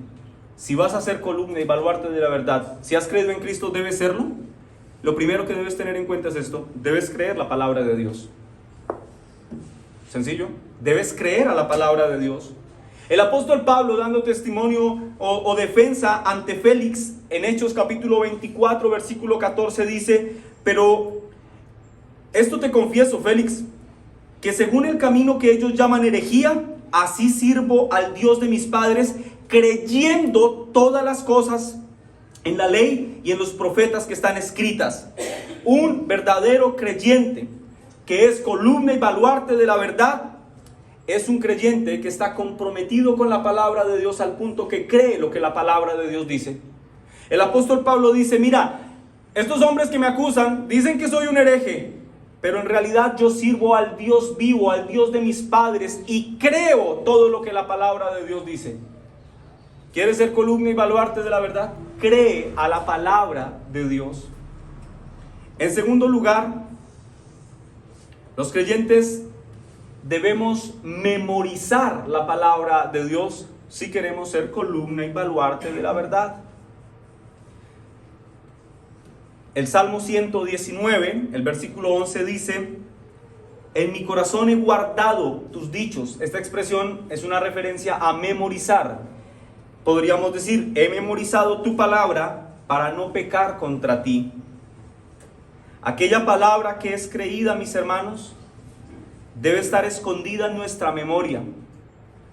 si vas a ser columna y baluarte de la verdad, si has creído en Cristo, debes serlo. Lo primero que debes tener en cuenta es esto: debes creer la palabra de Dios. Sencillo, debes creer a la palabra de Dios. El apóstol Pablo, dando testimonio o defensa ante Félix, en Hechos capítulo 24, versículo 14, dice: pero esto te confieso, Félix, que según el camino que ellos llaman herejía, así sirvo al Dios de mis padres, creyendo todas las cosas en la ley y en los profetas que están escritas. Un verdadero creyente que es columna y baluarte de la verdad, es un creyente que está comprometido con la palabra de Dios al punto que cree lo que la palabra de Dios dice. El apóstol Pablo dice: mira, estos hombres que me acusan dicen que soy un hereje, pero en realidad yo sirvo al Dios vivo, al Dios de mis padres, y creo todo lo que la palabra de Dios dice. ¿Quieres ser columna y baluarte de la verdad? Cree a la palabra de Dios. En segundo lugar, los creyentes debemos memorizar la palabra de Dios si queremos ser columna y baluarte de la verdad. El Salmo 119, el versículo 11 dice: en mi corazón he guardado tus dichos. Esta expresión es una referencia a memorizar. Podríamos decir, he memorizado tu palabra para no pecar contra ti. Aquella palabra que es creída, mis hermanos, debe estar escondida en nuestra memoria,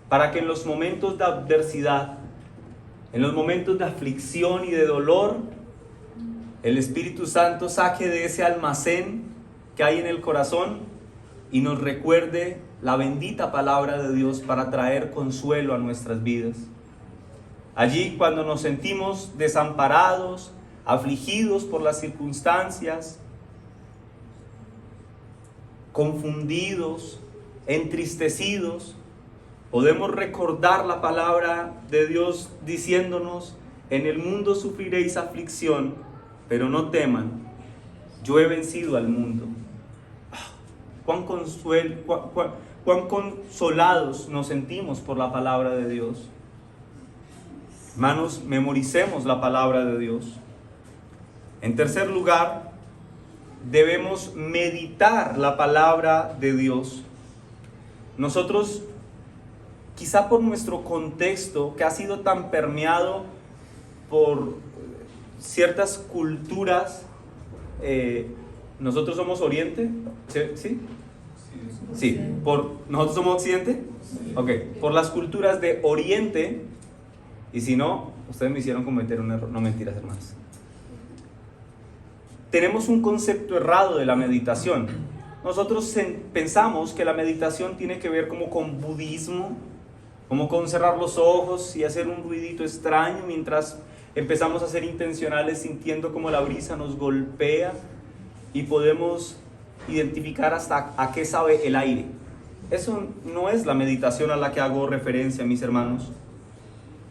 para que en los momentos de adversidad, en los momentos de aflicción y de dolor, el Espíritu Santo saque de ese almacén que hay en el corazón y nos recuerde la bendita palabra de Dios para traer consuelo a nuestras vidas. Allí, cuando nos sentimos desamparados, afligidos por las circunstancias, confundidos, entristecidos, podemos recordar la palabra de Dios diciéndonos: en el mundo sufriréis aflicción, pero no teman, yo he vencido al mundo. Cuán consolados nos sentimos por la palabra de Dios. Hermanos, memoricemos la palabra de Dios. En tercer lugar, debemos meditar la palabra de Dios. Nosotros, quizá por nuestro contexto, que ha sido tan permeado por ciertas culturas, nosotros somos Oriente, ¿sí? Sí, ¿nosotros somos Occidente? Ok, por las culturas de Oriente, y si no, ustedes me hicieron cometer un error, no, mentiras, hermanos. Tenemos un concepto errado de la meditación. Nosotros pensamos que la meditación tiene que ver como con budismo, como con cerrar los ojos y hacer un ruidito extraño mientras empezamos a ser intencionales, sintiendo como la brisa nos golpea y podemos identificar hasta a qué sabe el aire. Eso no es la meditación a la que hago referencia, mis hermanos.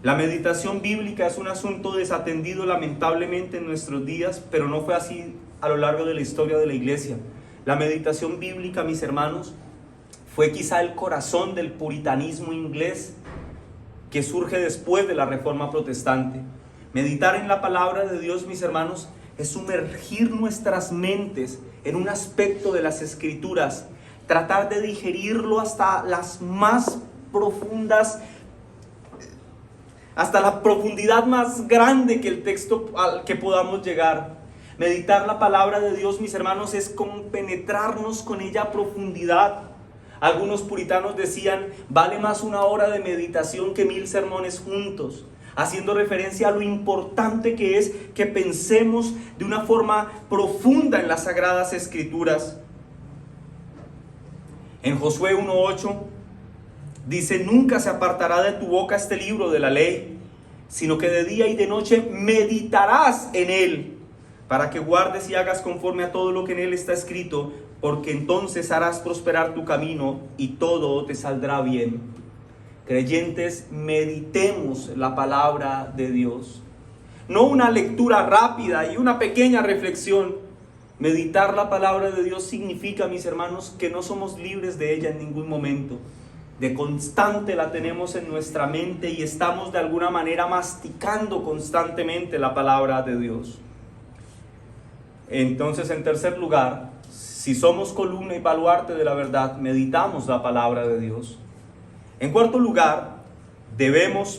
La meditación bíblica es un asunto desatendido lamentablemente en nuestros días, pero no fue así a lo largo de la historia de la iglesia. La meditación bíblica, mis hermanos, fue quizá el corazón del puritanismo inglés que surge después de la Reforma Protestante. Meditar en la palabra de Dios, mis hermanos, es sumergir nuestras mentes en un aspecto de las Escrituras, tratar de digerirlo hasta las más profundas, hasta la profundidad más grande que el texto al que podamos llegar. Meditar la palabra de Dios, mis hermanos, es compenetrarnos con ella a profundidad. Algunos puritanos decían: vale más una hora de meditación que 1000 sermones juntos, haciendo referencia a lo importante que es que pensemos de una forma profunda en las Sagradas Escrituras. En Josué 1:8 dice: nunca se apartará de tu boca este libro de la ley, sino que de día y de noche meditarás en él, para que guardes y hagas conforme a todo lo que en él está escrito, porque entonces harás prosperar tu camino y todo te saldrá bien. Creyentes, meditemos la palabra de Dios. No una lectura rápida y una pequeña reflexión. Meditar la palabra de Dios significa, mis hermanos, que no somos libres de ella en ningún momento. De constante la tenemos en nuestra mente y estamos de alguna manera masticando constantemente la palabra de Dios. Entonces, en tercer lugar, si somos columna y baluarte de la verdad, meditamos la palabra de Dios. En cuarto lugar,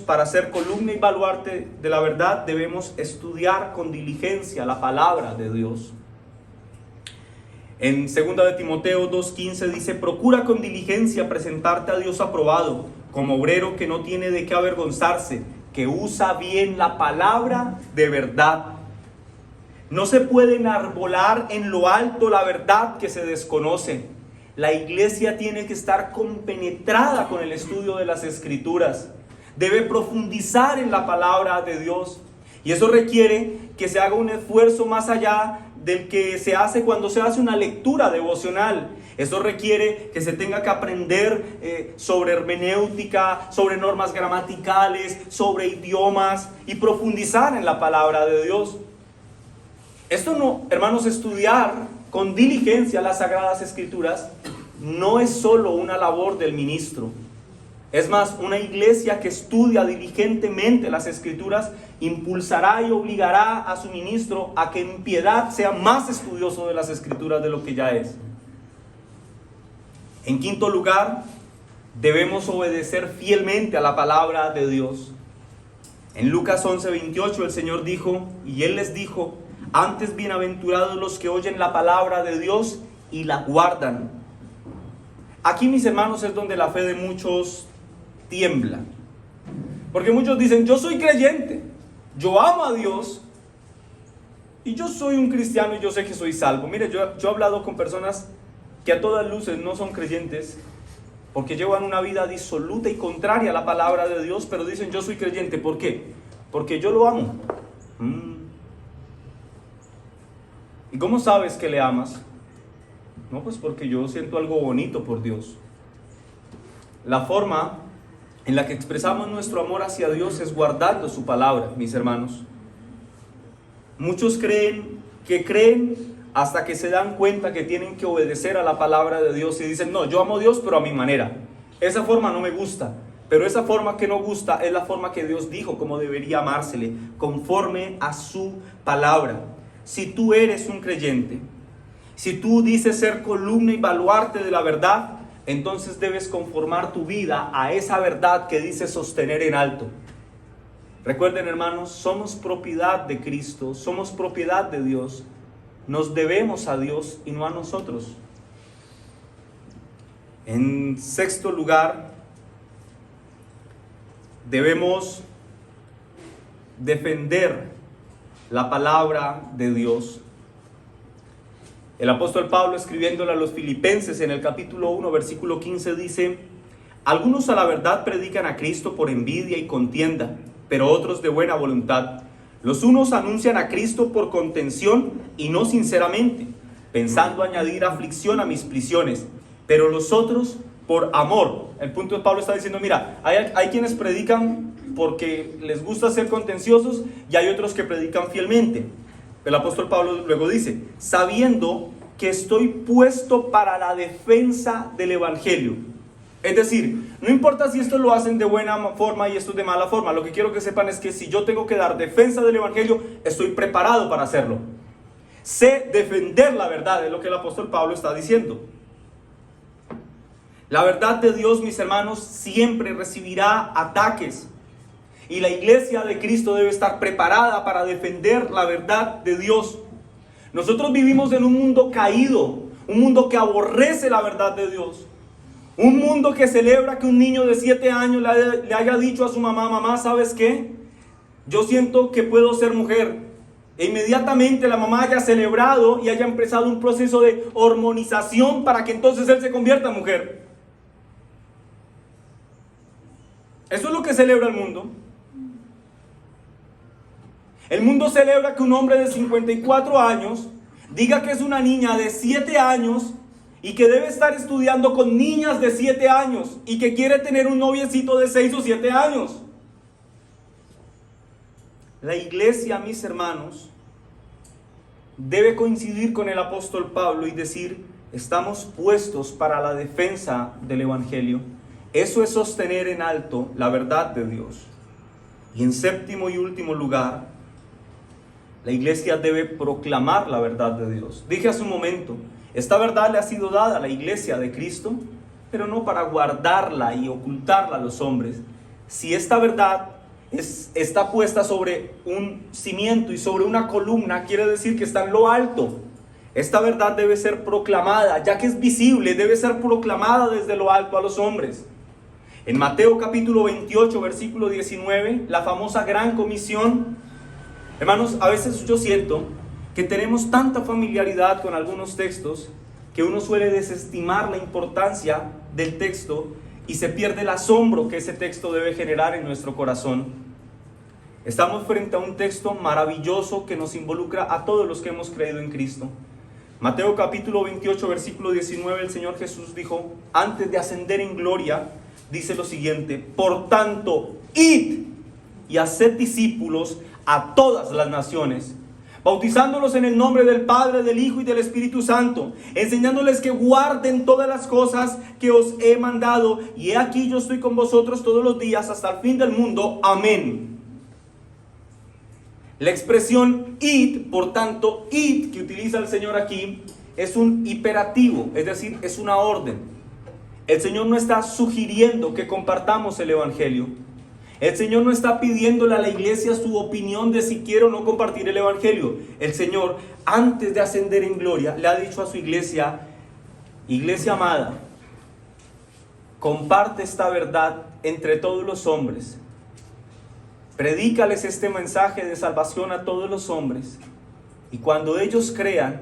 para ser columna y baluarte de la verdad, debemos estudiar con diligencia la palabra de Dios. En 2 de Timoteo 2:15 dice: procura con diligencia presentarte a Dios aprobado, como obrero que no tiene de qué avergonzarse, que usa bien la palabra de verdad. No se puede enarbolar en lo alto la verdad que se desconoce. La iglesia tiene que estar compenetrada con el estudio de las Escrituras. Debe profundizar en la palabra de Dios. Y eso requiere que se haga un esfuerzo más allá del que se hace cuando se hace una lectura devocional. Eso requiere que se tenga que aprender sobre hermenéutica, sobre normas gramaticales, sobre idiomas y profundizar en la palabra de Dios. Esto no, hermanos, estudiar con diligencia las Sagradas Escrituras no es solo una labor del ministro. Es más, una iglesia que estudia diligentemente las Escrituras impulsará y obligará a su ministro a que en piedad sea más estudioso de las Escrituras de lo que ya es. En quinto lugar, debemos obedecer fielmente a la palabra de Dios. En Lucas 11:28 el Señor dijo, y Él les dijo: antes bienaventurados los que oyen la palabra de Dios y la guardan. Aquí, mis hermanos, es donde la fe de muchos tiembla. Porque muchos dicen: yo soy creyente, yo amo a Dios y yo soy un cristiano y yo sé que soy salvo. Mire, yo he hablado con personas que a todas luces no son creyentes porque llevan una vida disoluta y contraria a la palabra de Dios, pero dicen: yo soy creyente. ¿Por qué? Porque yo lo amo. ¿Y cómo sabes que le amas? No, pues porque yo siento algo bonito por Dios. La forma en la que expresamos nuestro amor hacia Dios es guardando su palabra, mis hermanos. Muchos creen hasta que se dan cuenta que tienen que obedecer a la palabra de Dios y dicen: no, yo amo a Dios pero a mi manera. Esa forma no me gusta, pero esa forma que no gusta es la forma que Dios dijo cómo debería amársele, conforme a su palabra. Si tú eres un creyente, si tú dices ser columna y baluarte de la verdad, entonces debes conformar tu vida a esa verdad que dices sostener en alto. Recuerden, hermanos, somos propiedad de Cristo, somos propiedad de Dios. Nos debemos a Dios y no a nosotros. En sexto lugar, debemos defender la palabra de Dios. El apóstol Pablo, escribiéndole a los Filipenses en el capítulo 1, versículo 15, dice: algunos a la verdad predican a Cristo por envidia y contienda, pero otros de buena voluntad. Los unos anuncian a Cristo por contención y no sinceramente, pensando añadir aflicción a mis prisiones, pero los otros por amor. El punto de Pablo está diciendo: mira, hay quienes predican porque les gusta ser contenciosos y hay otros que predican fielmente. El apóstol Pablo luego dice: sabiendo que estoy puesto para la defensa del evangelio. Es decir, no importa si esto lo hacen de buena forma y esto de mala forma. Lo que quiero que sepan es que si yo tengo que dar defensa del evangelio, estoy preparado para hacerlo. Sé defender la verdad, es lo que el apóstol Pablo está diciendo. La verdad de Dios, mis hermanos, siempre recibirá ataques. Y la iglesia de Cristo debe estar preparada para defender la verdad de Dios. Nosotros vivimos en un mundo caído, un mundo que aborrece la verdad de Dios. Un mundo que celebra que un niño de 7 años le haya dicho a su mamá: mamá, ¿sabes qué? Yo siento que puedo ser mujer. E inmediatamente la mamá haya celebrado y haya empezado un proceso de hormonización para que entonces él se convierta en mujer. Eso es lo que celebra el mundo. El mundo celebra que un hombre de 54 años diga que es una niña de 7 años y que debe estar estudiando con niñas de 7 años y que quiere tener un noviecito de 6 o 7 años. La iglesia, mis hermanos, debe coincidir con el apóstol Pablo y decir: estamos puestos para la defensa del evangelio. Eso es sostener en alto la verdad de Dios. Y en séptimo y último lugar, la iglesia debe proclamar la verdad de Dios. Dije hace un momento, esta verdad le ha sido dada a la iglesia de Cristo, pero no para guardarla y ocultarla a los hombres. Si esta verdad está puesta sobre un cimiento y sobre una columna, quiere decir que está en lo alto. Esta verdad debe ser proclamada, ya que es visible, debe ser proclamada desde lo alto a los hombres. En Mateo capítulo 28, versículo 19, la famosa gran comisión. Hermanos, a veces yo siento que tenemos tanta familiaridad con algunos textos que uno suele desestimar la importancia del texto y se pierde el asombro que ese texto debe generar en nuestro corazón. Estamos frente a un texto maravilloso que nos involucra a todos los que hemos creído en Cristo. Mateo capítulo 28, versículo 19, el Señor Jesús dijo, antes de ascender en gloria, dice lo siguiente: por tanto, id y haced discípulos a todas las naciones, bautizándolos en el nombre del Padre, del Hijo y del Espíritu Santo, enseñándoles que guarden todas las cosas que os he mandado, y he aquí yo estoy con vosotros todos los días hasta el fin del mundo. Amén. La expresión id, por tanto, id que utiliza el Señor aquí, es un imperativo, es decir, es una orden. El Señor no está sugiriendo que compartamos el Evangelio. El Señor no está pidiéndole a la iglesia su opinión de si quiere o no compartir el Evangelio. El Señor, antes de ascender en gloria, le ha dicho a su iglesia: iglesia amada, comparte esta verdad entre todos los hombres. Predícales este mensaje de salvación a todos los hombres. Y cuando ellos crean,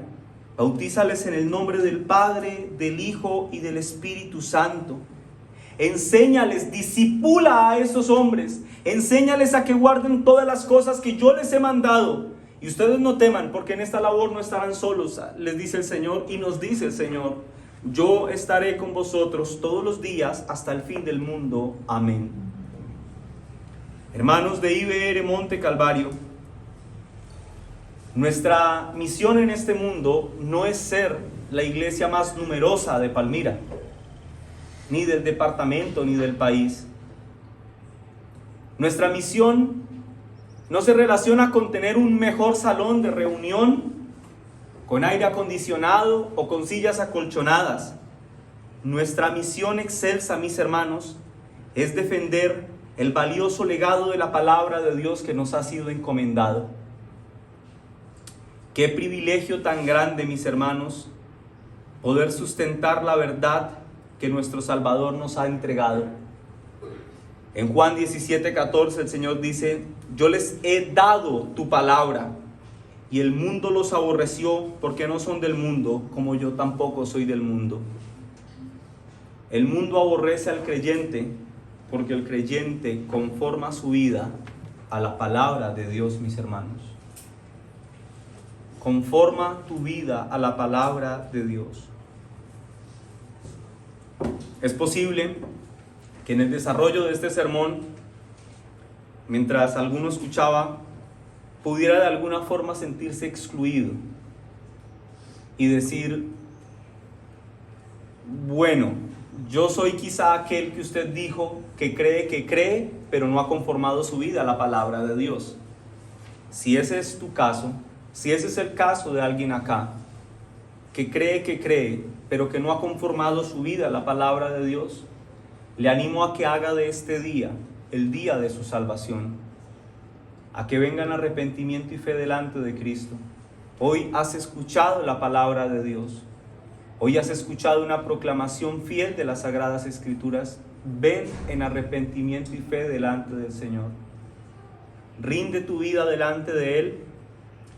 bautízales en el nombre del Padre, del Hijo y del Espíritu Santo. Enséñales, discipula a esos hombres, enséñales a que guarden todas las cosas que yo les he mandado. Y ustedes no teman, porque en esta labor no estarán solos, les dice el Señor, y nos dice el Señor: yo estaré con vosotros todos los días hasta el fin del mundo. Amén. Hermanos de IBR Monte Calvario, nuestra misión en este mundo no es ser la iglesia más numerosa de Palmira, ni del departamento, ni del país. Nuestra misión no se relaciona con tener un mejor salón de reunión, con aire acondicionado o con sillas acolchonadas. Nuestra misión excelsa, mis hermanos, es defender el valioso legado de la palabra de Dios que nos ha sido encomendado. Qué privilegio tan grande, mis hermanos, poder sustentar la verdad que nuestro Salvador nos ha entregado. En Juan 17:14 el Señor dice: yo les he dado tu palabra, y el mundo los aborreció porque no son del mundo, como yo tampoco soy del mundo. El mundo aborrece al creyente porque el creyente conforma su vida a la palabra de Dios, mis hermanos. Conforma tu vida a la palabra de Dios. Es posible que en el desarrollo de este sermón, mientras alguno escuchaba, pudiera de alguna forma sentirse excluido y decir: bueno, yo soy quizá aquel que usted dijo que cree, pero no ha conformado su vida a la palabra de Dios. Si ese es tu caso, si ese es el caso de alguien acá, que cree, pero que no ha conformado su vida a la palabra de Dios, le animo a que haga de este día el día de su salvación, a que venga en arrepentimiento y fe delante de Cristo. Hoy has escuchado la palabra de Dios, hoy has escuchado una proclamación fiel de las Sagradas Escrituras. Ven en arrepentimiento y fe delante del Señor. Rinde tu vida delante de Él,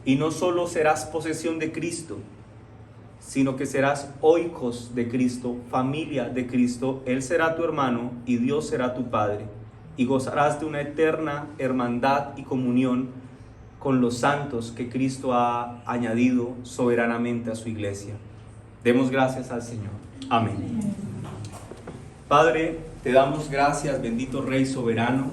y no solo serás posesión de Cristo, sino que serás oikos de Cristo, familia de Cristo. Él será tu hermano y Dios será tu Padre, y gozarás de una eterna hermandad y comunión con los santos que Cristo ha añadido soberanamente a su iglesia. Demos gracias al Señor. Amén. Padre, te damos gracias, bendito Rey soberano,